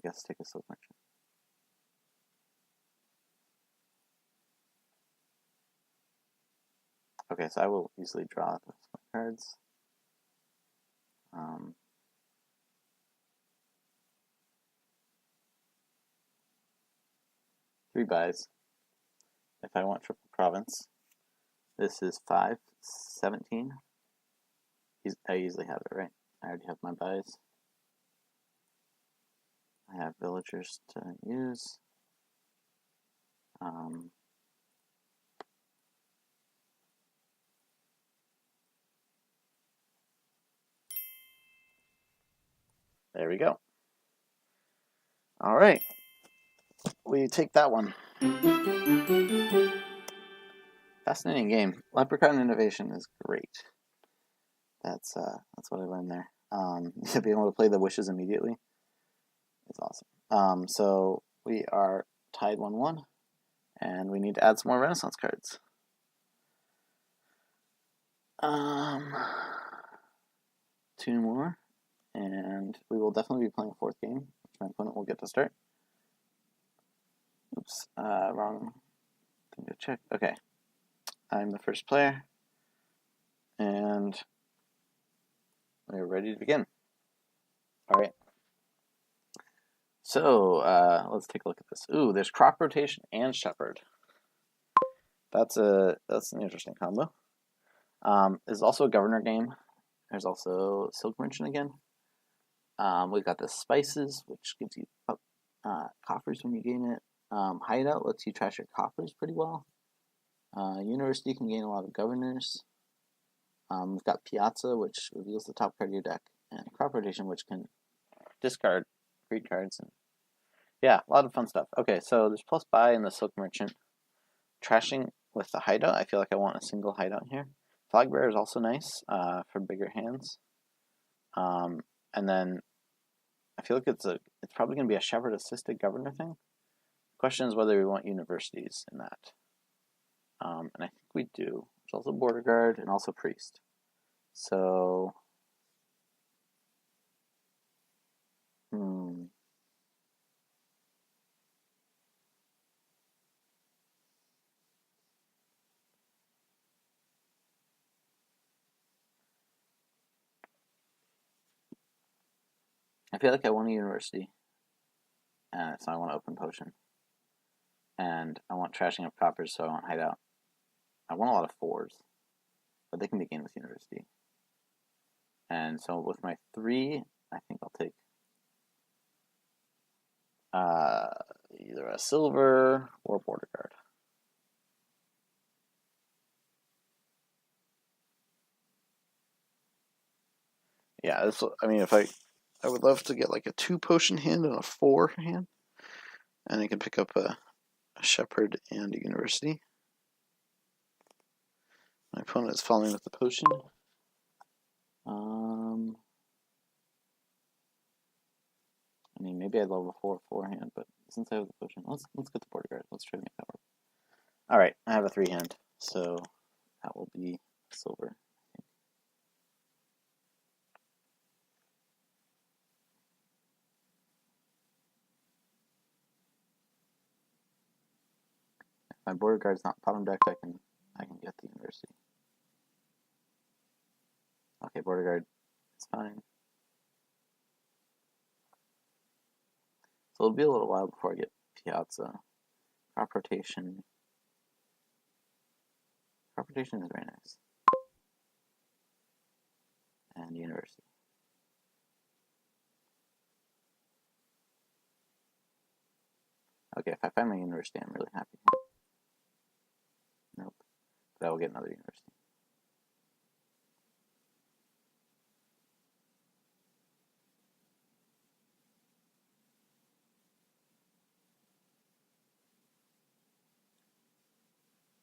guess take a Silk Merchant. Okay, so I will easily draw the cards. 3 buys. If I want triple province, this is 5-17. I easily have it, right? I already have my buys. I have villagers to use. There we go. All right. We take that one. Fascinating game. Leprechaun innovation is great. That's what I learned there. Being able to play the wishes immediately is awesome. So we are tied 1-1, and we need to add some more Renaissance cards. 2 more, and we will definitely be playing a 4th game, which my opponent will get to start. Oops, wrong thing to check. Okay, I'm the first player, and we're ready to begin. All right. So let's take a look at this. Ooh, there's crop rotation and shepherd. That's an interesting combo. There's also a governor game. There's also Silk Merchant again. We've got the spices, which gives you coffers when you gain it. Hideout lets you trash your coffers pretty well. University can gain a lot of governors. We've got Piazza, which reveals the top card of your deck, and crop rotation, which can discard great cards. And yeah, a lot of fun stuff. Okay, so there's plus buy in the Silk Merchant. Trashing with the hideout, I feel like I want a single hideout here. Flag Bearer is also nice for bigger hands. And then I feel like it's probably going to be a shepherd assisted governor thing. The question is whether we want universities in that. And I think we do. There's also border guard and also priest. So I feel like I want a university, and so I want to open potion, and I want trashing up coppers, so I want hideout. I want a lot of 4s, but they can be gained with university. And so with my 3, I think I'll take either a silver or border guard. Yeah, I mean, if I would love to get like a 2 potion hand and a 4 hand, and I can pick up a shepherd and a university. My opponent is following with the potion. I mean, maybe I'd love a 4 hand, but since I have the potion, let's get the border guard. Let's try to make that work. All right, I have a 3 hand, so that will be silver. If my border guard's not bottom decked, I can get the university. Okay, border guard is fine. So it'll be a little while before I get Piazza. Crop rotation. Crop rotation is very nice. And university. Okay, if I find my university, I'm really happy. Nope. But I will get another university.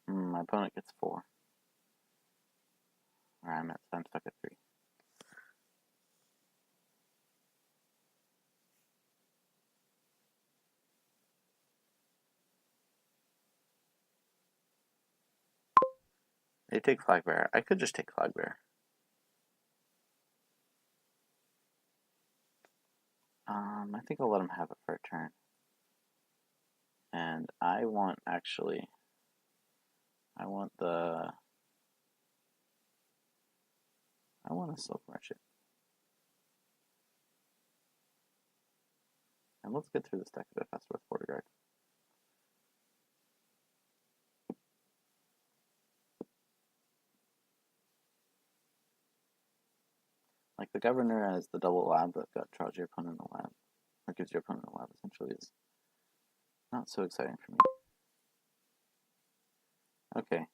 My opponent gets 4. where I'm at, so I'm stuck at 3. They take flag bearer. I could just take flag bearer. I think I'll let him have it for a turn. And I want a silk merchant. And let's get through this deck a bit faster with border guard. Like the governor as the double lab that draws your opponent a lab, or gives your opponent a lab essentially, is not so exciting for me. Okay,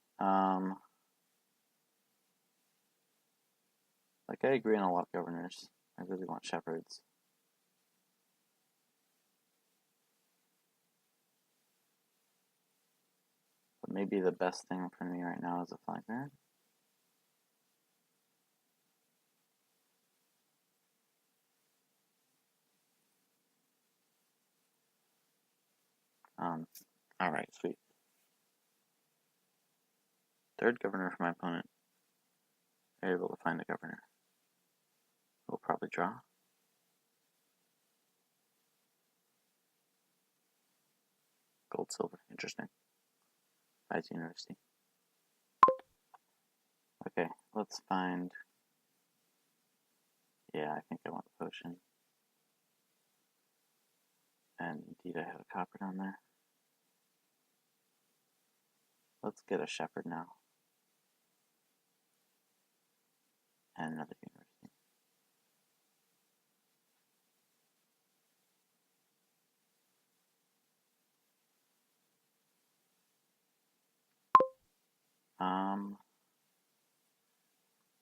like I agree on a lot of governors. I really want shepherds. But maybe the best thing for me right now is a flag bearer. Alright, sweet. Third governor for my opponent. They're able to find a governor. We'll probably draw. Gold, silver, interesting. Ice University. Okay, let's find. Yeah, I think I want the potion. And indeed, I have a copper down there. Let's get a shepherd now. And another university.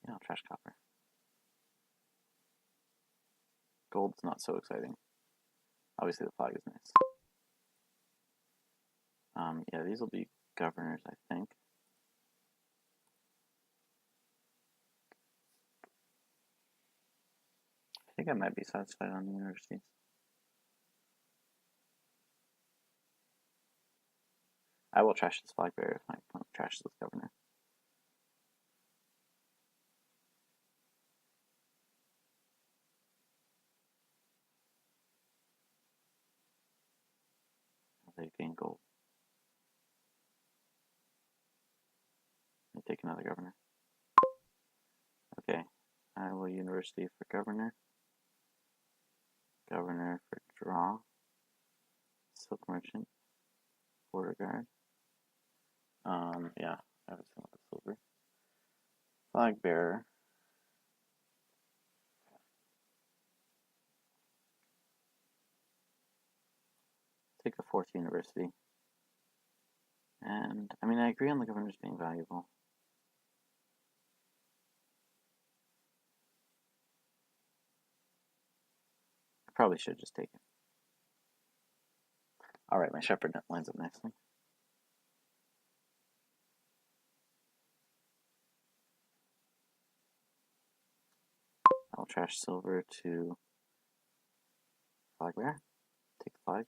Yeah, I'll trash copper. Gold's not so exciting. Obviously, the flag is nice. Yeah, these will be governors, I think. I think I might be satisfied on the universities. I will trash this flag bearer if my opponent trashes this governor. They gain gold. They take another governor. Okay, I will university for governor. Governor for draw. Silk merchant. Border guard. Yeah, I was going with the silver. Flag bearer. Take a fourth university. And, I mean, I agree on the governors being valuable. I probably should just take it. Alright, my shepherd lines up nicely. I'll trash silver to flag bearer. Take the flag.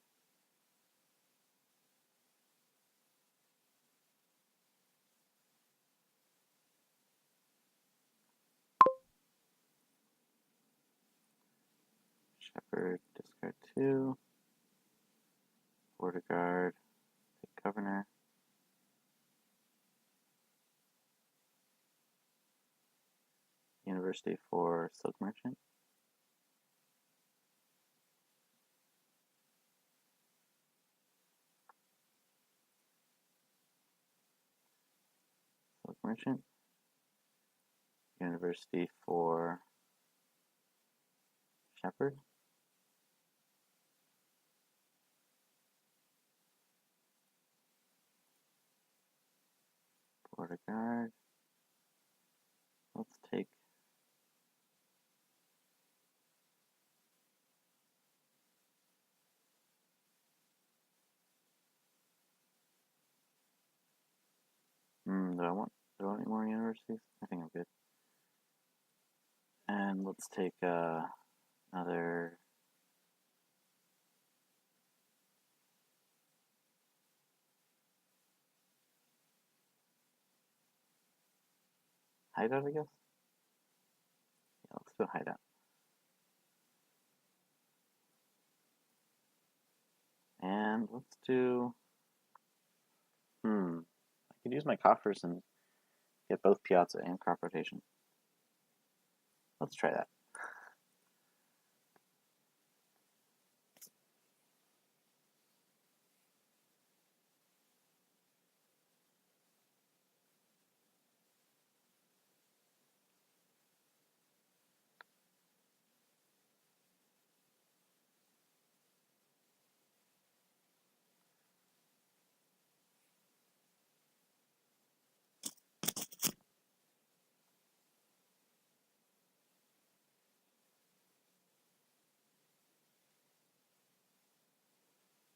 Shepherd, discard 2. Border guard, take governor. University for silk merchant. Silk merchant. University for shepherd. Border guard. Let's take do I want any more universities? I think I'm good. And let's take another. Hideout, I guess? Yeah, let's do a hideout. And let's do. I could use my coffers and get both Piazza and crop rotation. Let's try that.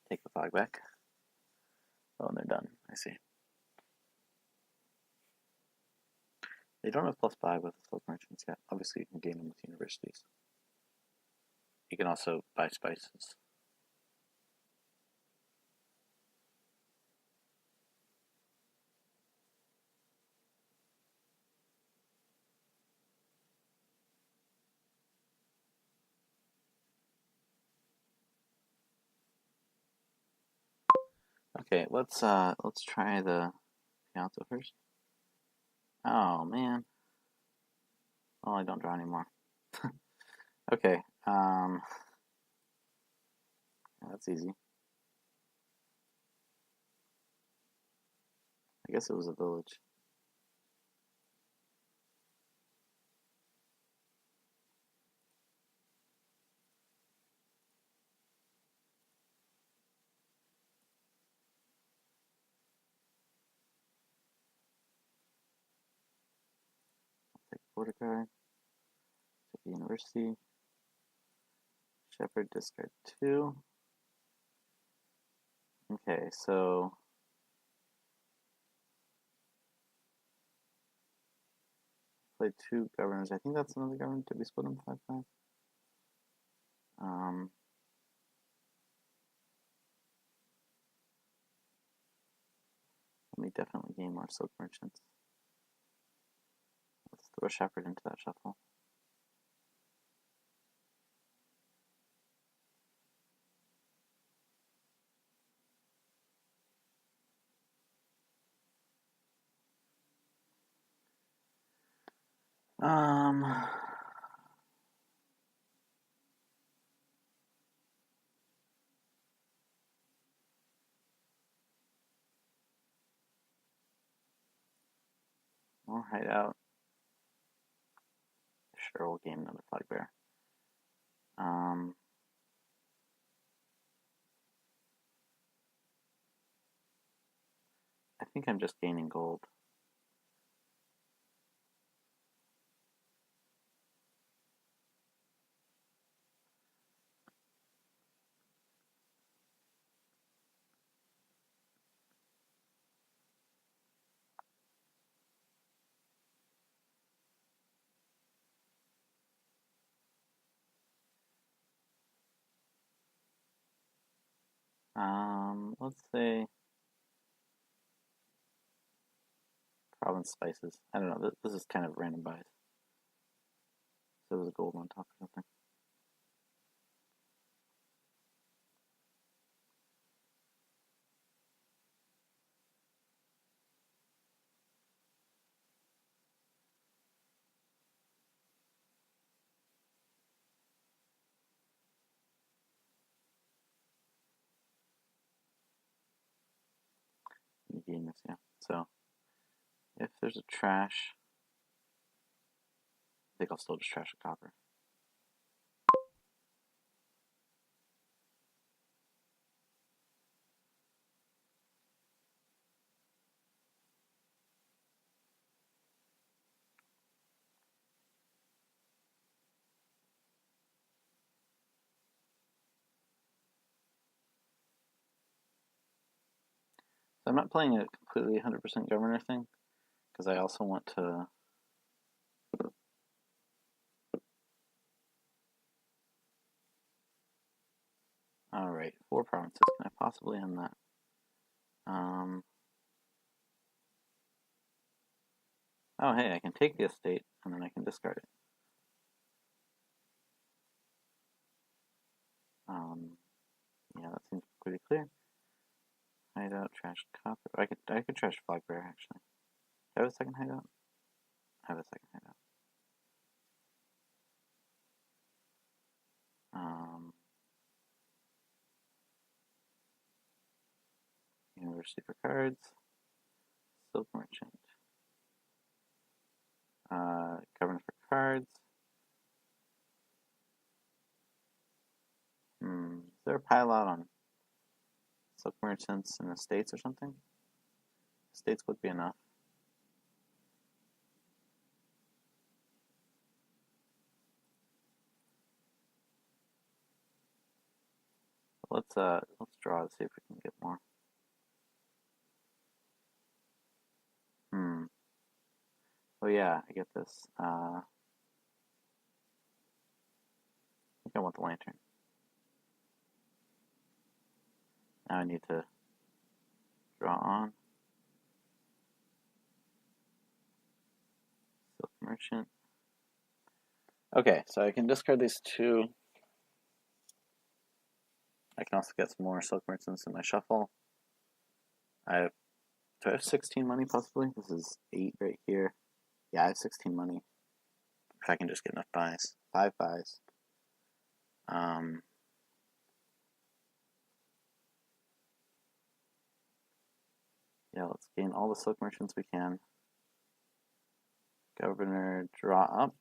Take the flag back. Oh, and they're done. I see. They don't have +5 with the silk merchants yet. Obviously, you can gain them with universities. You can also buy spices. Okay, let's try the Piazza first. Oh man. Well, I don't draw anymore. Okay. That's easy. I guess it was a village. Take border card. Take the university. Shepherd discard 2. Okay, so play 2 governors. I think that's another governor. Did we split them 5-5? Let me definitely gain more silk merchants. Let's throw a shepherd into that shuffle. We'll hide out. Sure, we'll gain another flag bear. I think I'm just gaining gold. Let's say province spices. I don't know. This is kind of random buys. So there's a gold on top or something. You gain this, yeah. So if there's a trash, I think I'll still just trash a copper. So I'm not playing a completely 100% governor thing, because I also want to 4 provinces. Can I possibly end that? Oh, hey, I can take the estate, and then I can discard it. Yeah, that seems pretty clear. Hideout, trash, copper. I could trash flag bearer, actually. Do I have a second hideout? I have a second hideout. University for cards. Silk Merchant. Governor for cards. Is there a pile out on Silk Merchants and estates or something? Estates would be enough. Let's draw to see if we can get more. Oh yeah, I get this. I think I want the lantern. Now I need to draw on. Silk Merchant. Okay, so I can discard these 2. I can also get some more Silk Merchants in my shuffle. Do I have 16 money possibly? This is 8 right here. Yeah, I have 16 money. If I can just get enough buys. 5 buys. Yeah, let's gain all the Silk Merchants we can. Governor, draw up.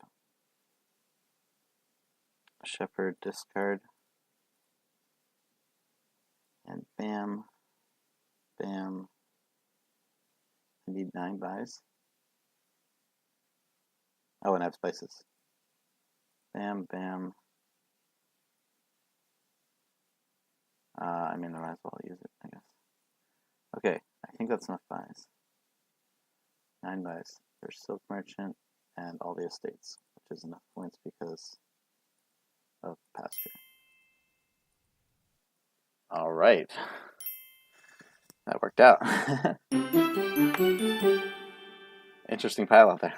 Shepherd, discard. And bam. Bam. I need 9 buys. Oh, and I have spices. Bam, bam. I mean, I might as well use it, I guess. Okay, I think that's enough buys. 9 buys for Silk Merchant and all the estates, which is enough points because of pasture. All right. That worked out. Interesting pile out there.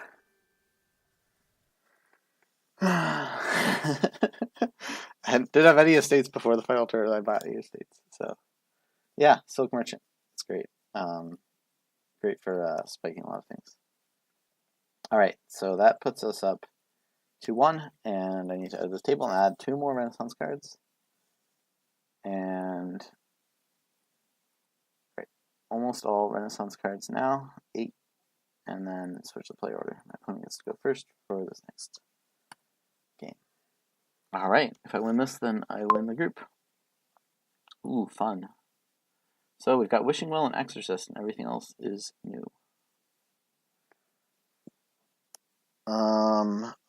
I didn't have any estates before the final turn. I bought 8 estates. So, yeah, Silk Merchant. It's great. Great for spiking a lot of things. All right, so that puts us up to 1, and I need to edit this table and add 2 more Renaissance cards. And right, almost all Renaissance cards now, 8, and then switch the play order. My opponent gets to go first for this next game. All right, if I win this, then I win the group. Ooh, fun. So we've got Wishing Well and Exorcist, and everything else is new.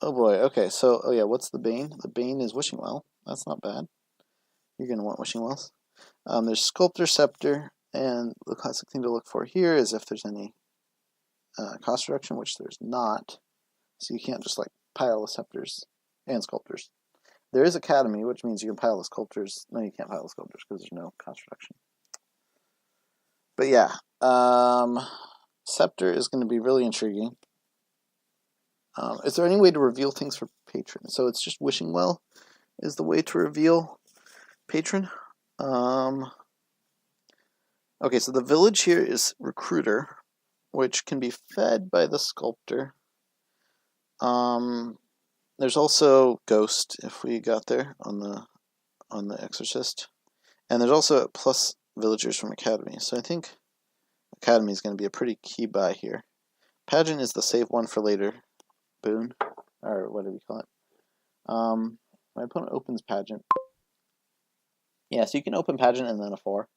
Oh boy, okay, so, oh yeah, what's the Bane? The Bane is Wishing Well. That's not bad. You're going to want Wishing Wells. There's Sculptor Scepter, and the classic thing to look for here is if there's any cost reduction, which there's not. So you can't just like pile the scepters and sculptors. There is Academy, which means you can pile the sculptors. No, you can't pile the sculptors because there's no cost reduction. But yeah, Scepter is going to be really intriguing. Is there any way to reveal things for Patron? So it's just Wishing Well is the way to reveal Patron. Okay, so the village here is Recruiter, which can be fed by the Sculptor. There's also Ghost, if we got there on the Exorcist, and there's also plus villagers from Academy. So I think Academy is going to be a pretty key buy here. Pageant is the save one for later boon, or what do we call it? My opponent opens Pageant. Yeah, so you can open Pageant and then a 4.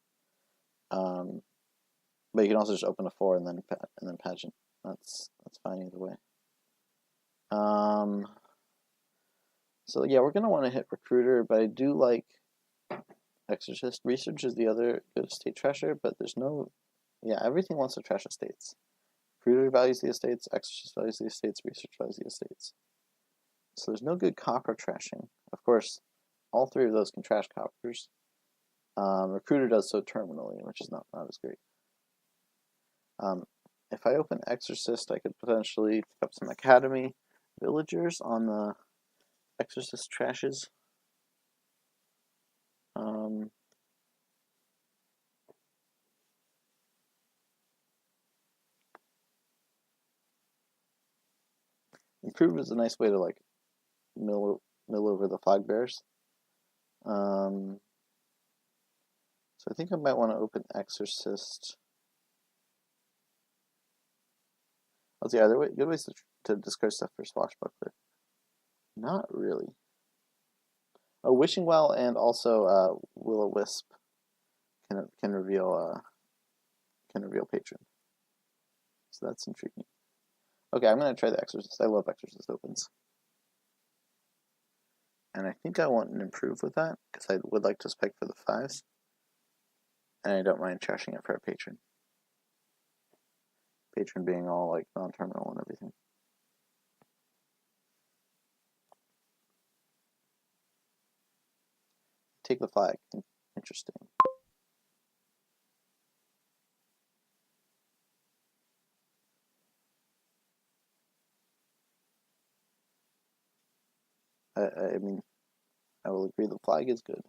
But you can also just open a 4 and then Pageant. That's fine either way. So yeah, we're gonna want to hit Recruiter, but I do like Exorcist. Research is the other good estate trasher, but there's no. Yeah, everything wants to trash estates. Recruiter values the estates. Exorcist values the estates. Research values the estates. So there's no good copper trashing. Of course, all 3 of those can trash coppers. Recruiter does so terminally, which is not as great. If I open Exorcist, I could potentially pick up some Academy villagers on the Exorcist trashes. Improve is a nice way to like mill over the flag bearers. So I think I might want to open Exorcist. Let's see, are there good ways to discard stuff for Swashbuckler? Not really. Oh, Wishing Well and also Will-O-Wisp can reveal Patron. So that's intriguing. Okay, I'm gonna try the Exorcist. I love Exorcist opens. And I think I want an improve with that, because I would like to spec for the 5s. And I don't mind trashing it for a Patron. Patron being all like non-terminal and everything. Take the flag. Interesting. I mean, I will agree the flag is good.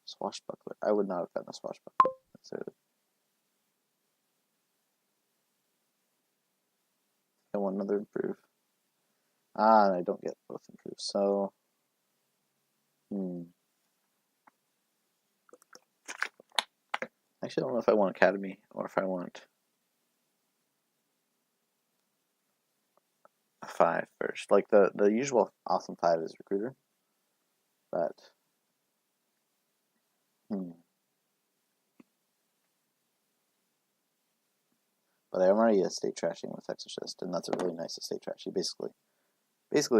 Swashbuckler. I would not have gotten a Swashbuckler necessarily. I want another improve. And I don't get both improves. So, Actually, I don't know if I want Academy or if I want a 5 first. Like the usual awesome 5 is Recruiter, but But I'm already estate trashing with Exorcist, and that's a really nice estate trash. You basically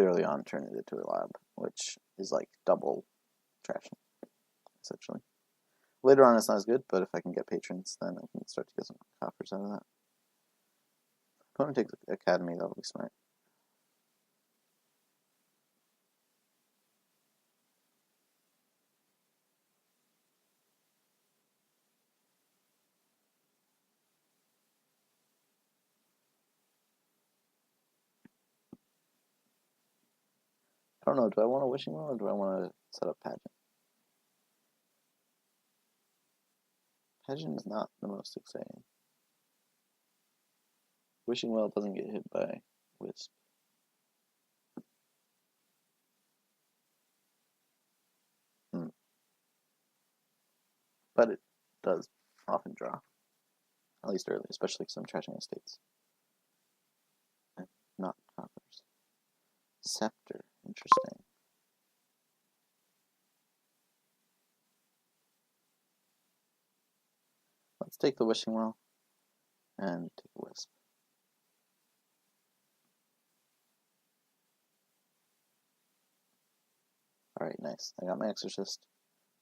early on turn it into a lab, which is like double trashing, essentially. Later on it's not as good, but if I can get patrons, then I can start to get some coppers out of that. Opponent takes Academy, that'll be smart. I don't know, do I want a Wishing Well or do I want to set up Pageant? Pageant is not the most exciting. Wishing Well doesn't get hit by Wisp. But it does often draw. At least early, especially because I'm trashing estates. And not coppers. Scepter, interesting. Let's take the Wishing Well and take a Wisp. Alright, nice. I got my Exorcist,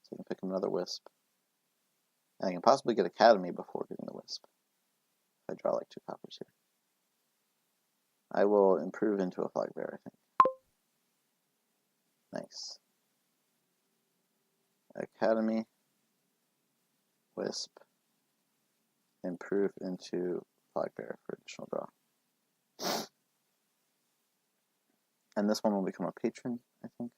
so I can pick another Wisp. And I can possibly get Academy before getting the Wisp. If I draw like 2 coppers here. I will improve into a flag bearer, I think. Nice. Academy, Wisp, improve into flag bearer for additional draw. And this one will become a patron, I think.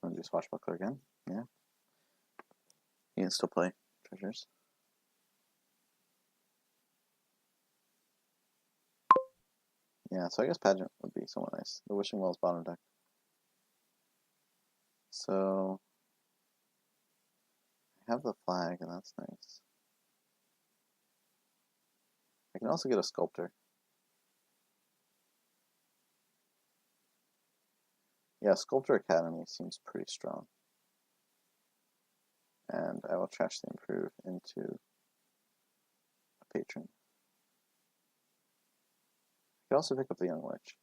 Want to do Swashbuckler again? Yeah. You can still play treasures. Yeah, so I guess Pageant would be somewhat nice. The Wishing Well's bottom deck. So I have the flag, and that's nice. I can also get a Sculptor. Yeah, Sculptor Academy seems pretty strong. And I will trash the improve into a patron. I could also pick up the Young Witch.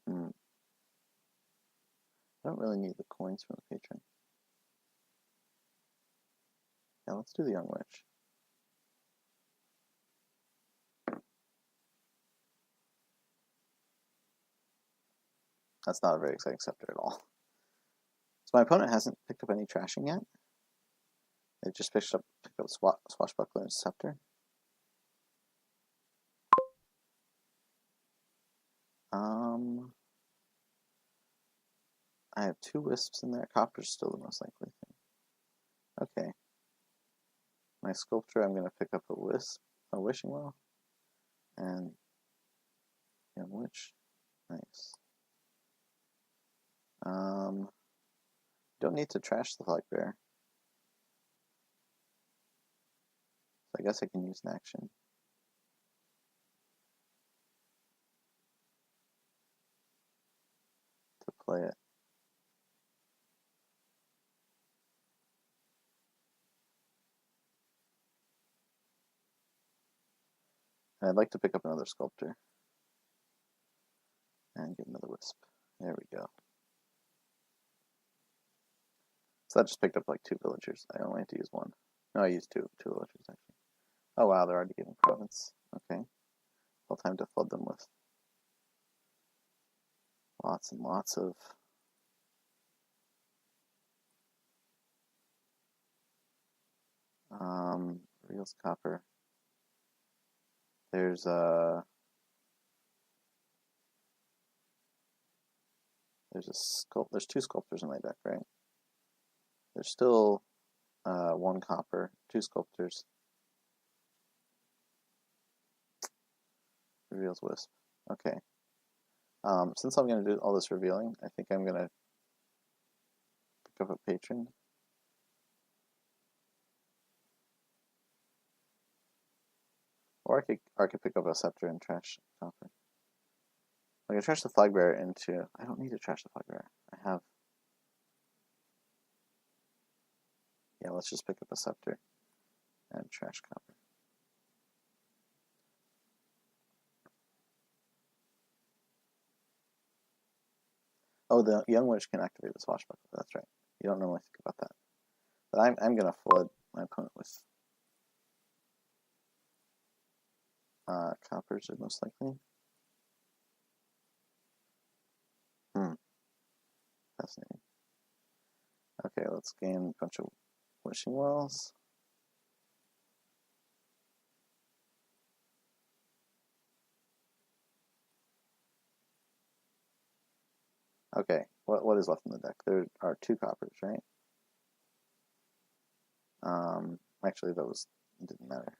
I don't really need the coins from the patron. Yeah, let's do the Young Witch. That's not a very exciting scepter at all. So my opponent hasn't picked up any trashing yet. It just picked up Swashbuckler and Scepter. I have 2 wisps in there. Copper's still the most likely thing. Okay. My sculpture, I'm going to pick up a wisp, a wishing well, and young witch. Nice. Don't need to trash the flag bearer. So I guess I can use an action to play it. And I'd like to pick up another sculptor and get another wisp. There we go. So that just picked up like 2 villagers. I only have to use 1. No, I used 2 villagers actually. Oh wow, they're already getting province. Okay. Well, time to flood them with lots and lots of reals copper. There's 2 sculptors in my deck, right? There's still 1 copper, 2 sculptors. Reveals wisp. Okay. Since I'm going to do all this revealing, I think I'm going to pick up a patron. Or I could pick up a scepter and trash copper. I can trash the flag bearer into... I don't need to trash the flag bearer. I have... Yeah, let's just pick up a scepter and trash copper. Oh, the young witch can activate the swashbuckler. That's right. You don't normally think about that. But I'm going to flood my opponent with coppers, most likely. Fascinating. Okay, let's gain a bunch of wishing wells. Okay, what is left in the deck? There are 2 coppers, right? Actually, those didn't matter.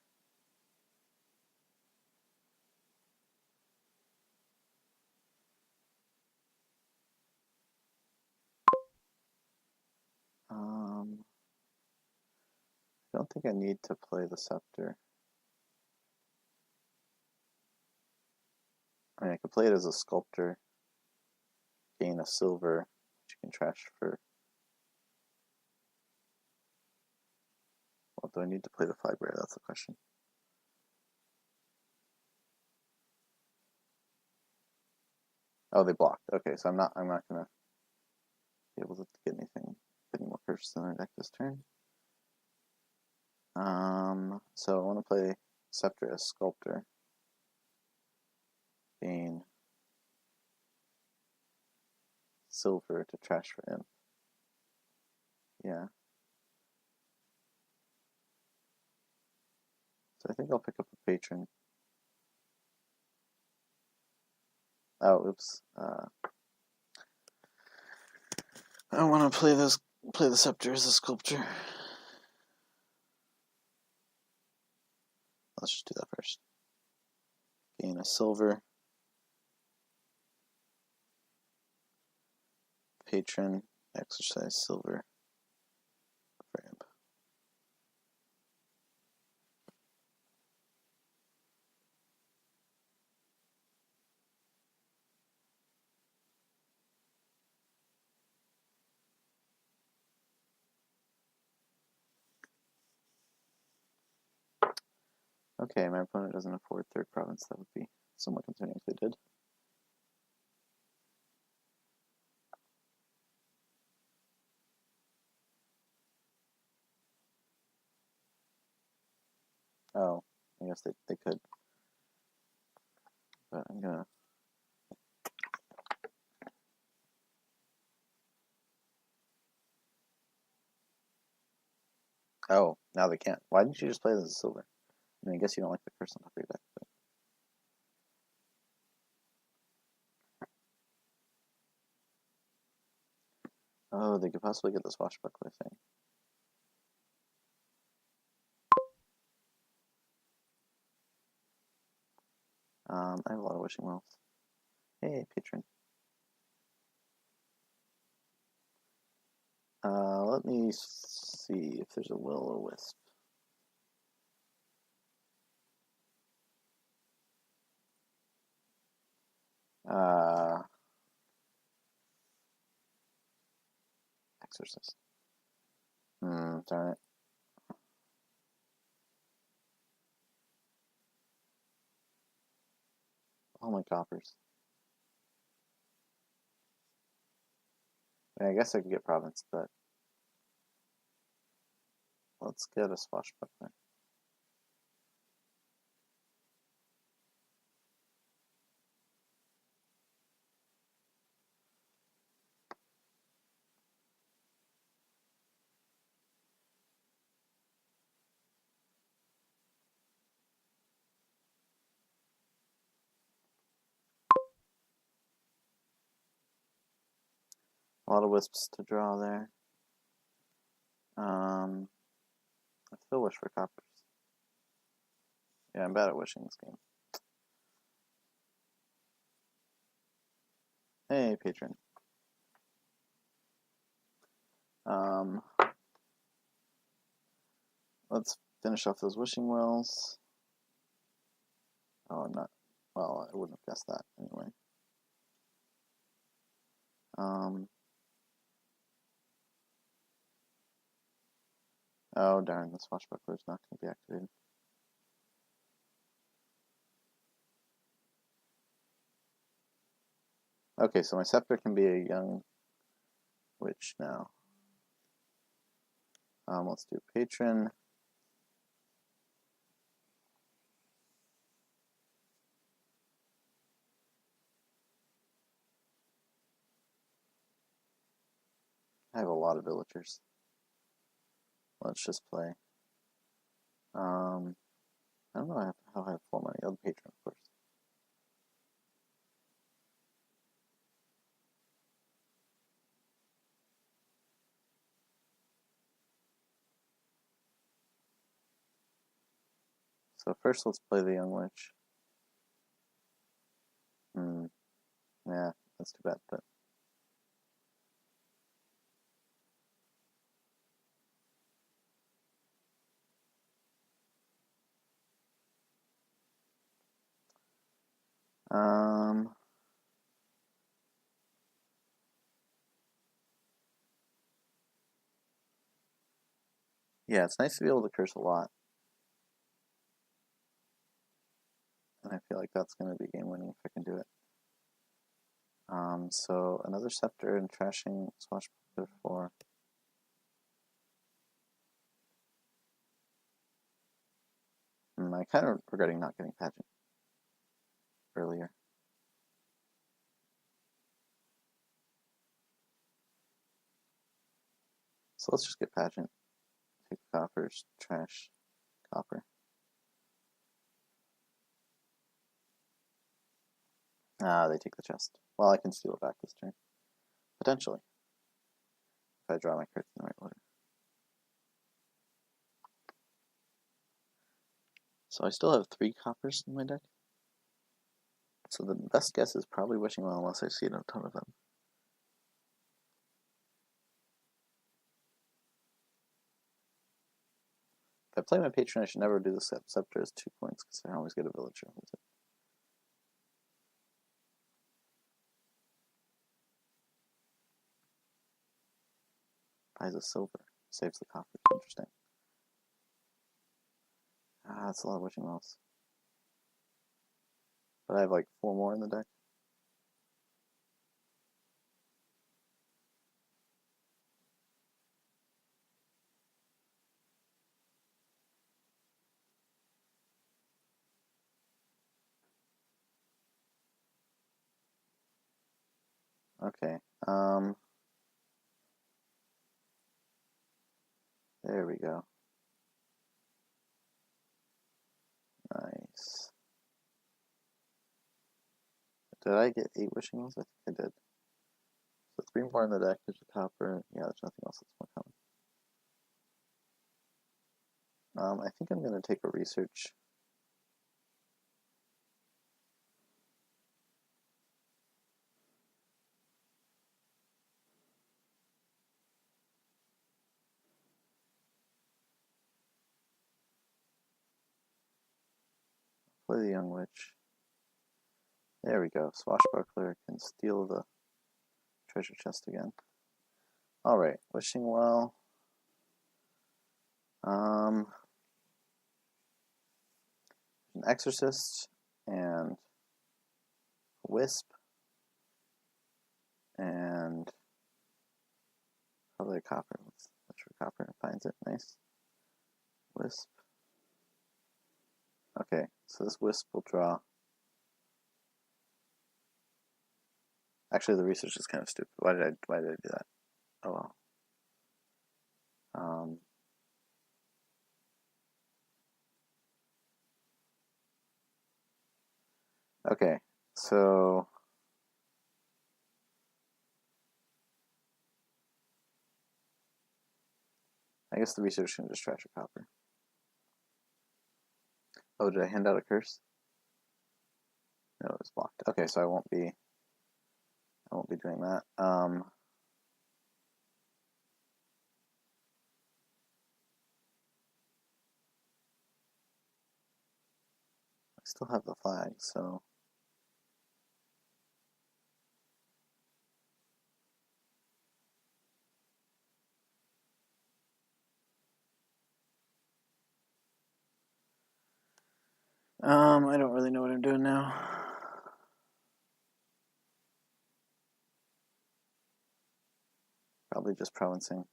I don't think I need to play the scepter. I mean, I could play it as a sculptor, gain a silver, which you can trash for... Well, do I need to play the flag bearer? That's the question. Oh, they blocked. Okay, so I'm not gonna be able to get any more curses in our deck this turn. So I want to play Scepter as Sculptor. Gain silver to trash for Imp. Yeah. So I think I'll pick up a patron. Oh, oops. I want to play the Scepter as a Sculptor. Let's just do that first. Gain a silver. Patron, exercise silver for Imp. Okay, my opponent doesn't afford 3rd province. That would be somewhat concerning if they did. Oh, I guess they could. But I'm gonna... Oh, now they can't. Why didn't you just play this as silver? I mean, I guess you don't like the curse on top of your deck, but... Oh, they could possibly get the swashbuckler thing. I have a lot of wishing wells. Hey, patron. Let me see if there's a will-o-wisp. Exorcist. Darn it. Oh my coppers. I mean, I guess I could get province, but let's get a swashbuckler. A lot of wisps to draw there. I still wish for coppers. Yeah, I'm bad at wishing this game. Hey, patron. Let's finish off those wishing wells. Oh, I'm not. Well, I wouldn't have guessed that anyway. Oh, darn, the swashbuckler is not going to be activated. Okay, so my scepter can be a young witch now. Let's do patron. I have a lot of villagers. Let's just play. I don't know how I have full money. I'll patron, of course. So first, let's play the young witch. Yeah, that's too bad, but... Yeah, it's nice to be able to curse a lot. And I feel like that's going to be game-winning if I can do it. So another scepter and trashing swashbuckler for... I kind of regretting not getting pageant earlier. So let's just get pageant. Take coppers, trash, copper. They take the chest. Well, I can steal it back this turn. Potentially. If I draw my cards in the right order. So I still have 3 coppers in my deck. So the best guess is probably wishing well unless I see a ton of them. If I play my patron, I should never do the scepter as 2 points because I always get a villager with it. Buys a silver. Saves the copper. Interesting. That's a lot of wishing wells. But I have like 4 more in the deck. Okay. There we go. Did I get 8 wishing wells? I think I did. So 3 more in the deck. There's a copper. Yeah, there's nothing else that's more common. I think I'm going to take a research. Play the young witch. There we go. Swashbuckler can steal the treasure chest again. Alright, wishing well. An exorcist and a wisp and probably a copper. Let's look for copper. Finds it. Nice. Wisp. Okay, so this wisp will draw. Actually, the research is kind of stupid. Why did I do that? Oh well. Okay, so I guess the research can just trash a copper. Oh, did I hand out a curse? No, it was blocked. Okay, so I won't be doing that. I still have the flag, so I don't really know what I'm doing now. Probably just provincing.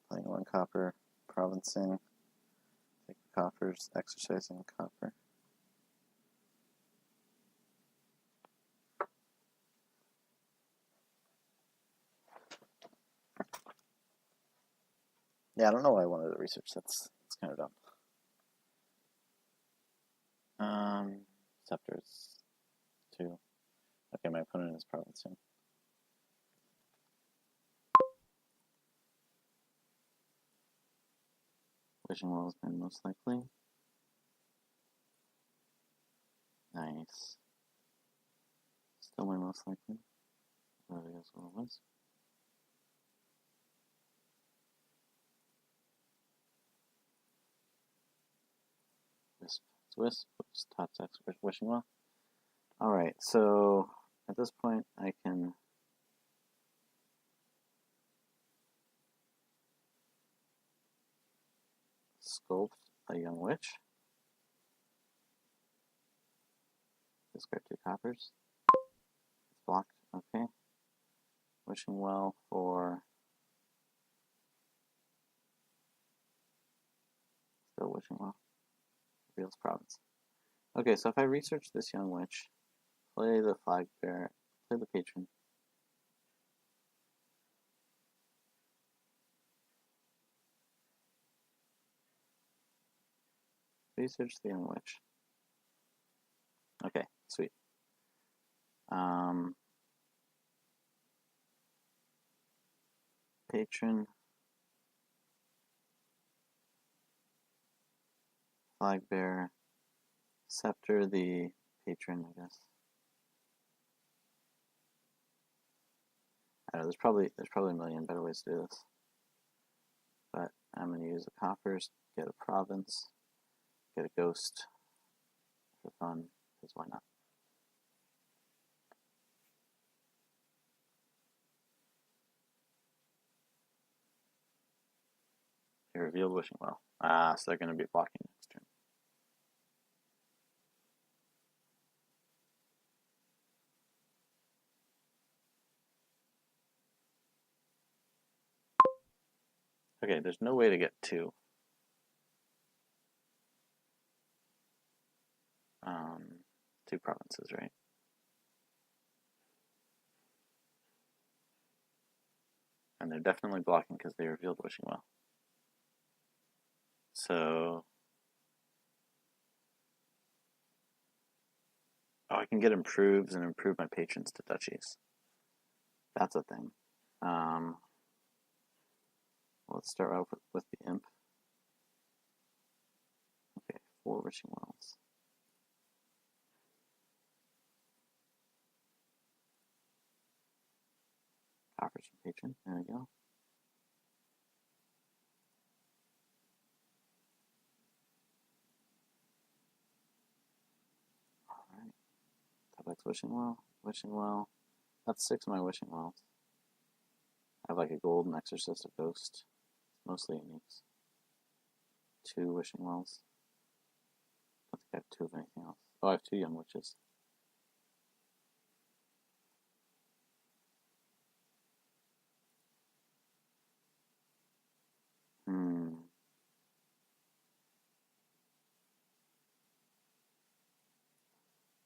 Playing 1 copper, provincing, take the coppers, exercising copper. Yeah, I don't know why I wanted to research. That's kind of dumb. Scepters 2. Okay, my opponent is provincing. Wishing well has been most likely. Nice. Still my most likely. There we go, so it was. Wisp. It's wisp. Oops, top text wishing well. Alright, so at this point I can sculpt a young witch. Discard 2 coppers. It's blocked. Okay. Wishing well for. Still wishing well. Reveals province. Okay, so if I research this young witch, play the flag bearer, play the patron. Research the young witch. Okay, sweet. Patron. Flag bearer. Scepter the patron, I guess. I don't know, there's probably a million better ways to do this. But I'm gonna use the coppers, get a province, get a ghost for fun, because why not? They revealed wishing well. So they're gonna be blocking next turn. Okay, there's no way to get 2. 2 provinces, right? And they're definitely blocking because they revealed Wishing Well. So... Oh, I can get improves and improve my patrons to duchies. That's a thing. Let's start out with the imp. Okay, 4 Wishing Wells. Coffers from patron. There we go. Alright. Tabak's Wishing Well. Wishing Well. That's 6 of my Wishing Wells. I have like a gold and exorcist, a ghost. Mostly uniques. 2 Wishing Wells. I don't think I have 2 of anything else. Oh, I have 2 Young Witches.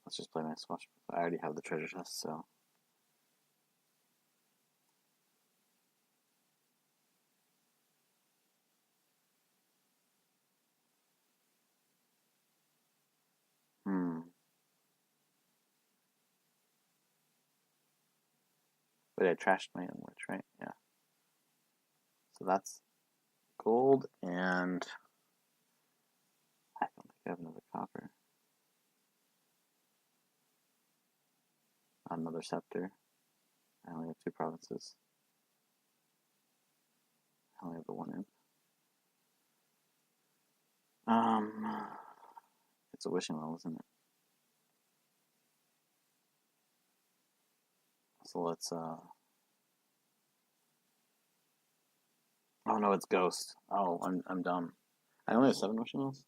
Let's just play my swash. I already have the treasure chest, so... But I trashed my Young Witch, right? Yeah. So that's gold, and... I don't think I have another copper. Another scepter. I only have 2 provinces. I only have the 1 imp. It's a Wishing Well, isn't it? So let's, Oh no, it's Ghost. Oh, I'm dumb. I only have 7 Wishing Wells?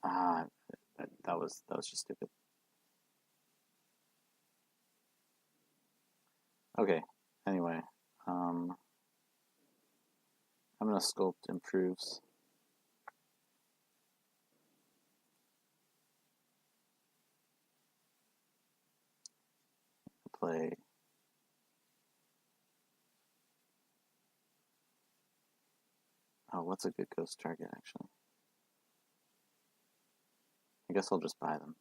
That was just stupid. Okay, anyway. I'm gonna sculpt improves. Play what's a good ghost target, actually? I guess I'll just buy them.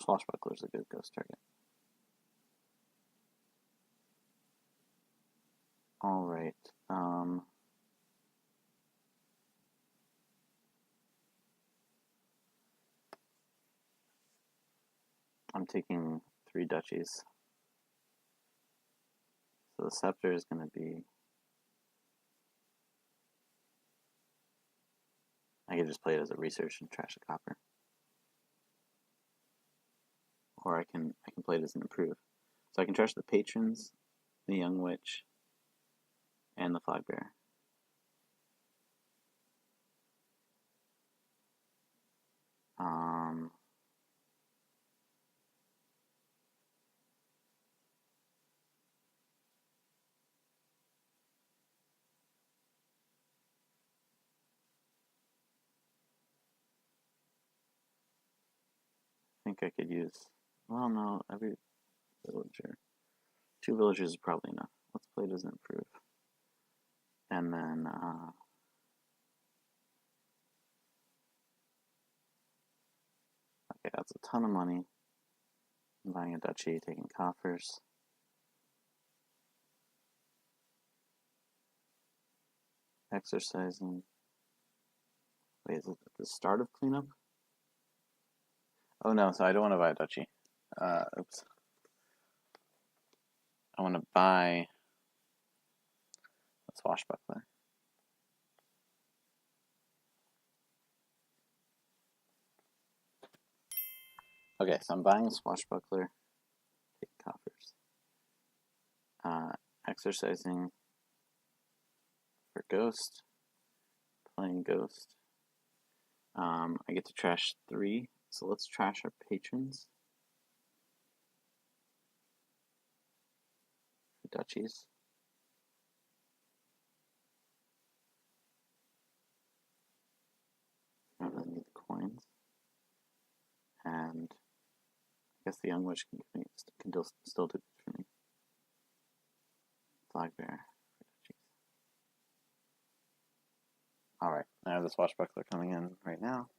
Swashbuckler's a good ghost target. Alright, I'm taking 3 duchies. So the scepter is going to be... I could just play it as a research and trash a copper. Or I can play it as an improve. So I can trash the patrons, the Young Witch, and the Flag Bearer. I think I could use... Well, no, every villager... 2 villagers is probably enough. Let's play it as an improve. And then... Okay, that's a ton of money. I'm buying a duchy, taking coffers. Exercising. Wait, is it at the start of cleanup? Oh no, so I don't want to buy a duchy. Oops. I want to buy a swashbuckler. Okay, so I'm buying a swashbuckler. Take coffers. Exercising for ghost. Playing ghost. I get to trash 3, so let's trash our patrons. duchies. I don't really need the coins. And I guess the young witch can still do good for me. Flag bear for duchies. Alright, I have the swashbuckler coming in right now.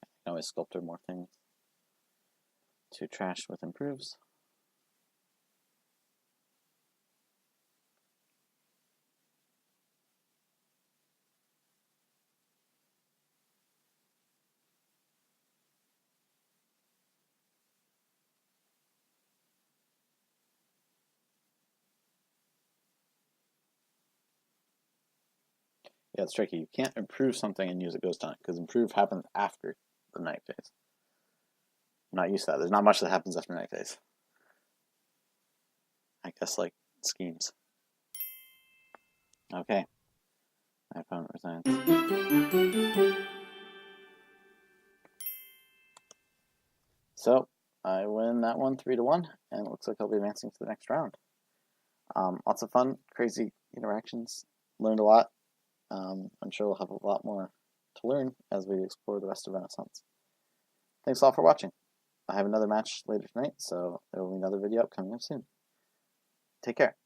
I can always sculptor more things to trash with improves. Yeah, it's tricky. You can't improve something and use a ghost on it, because improve happens after the night phase. I'm not used to that. There's not much that happens after night phase. I guess, like, schemes. Okay. My opponent resigns. So, I win that one 3-1, and it looks like I'll be advancing to the next round. Lots of fun, crazy interactions. Learned a lot. I'm sure we'll have a lot more to learn as we explore the rest of Renaissance. Thanks all for watching. I have another match later tonight, so there will be another video upcoming soon. Take care.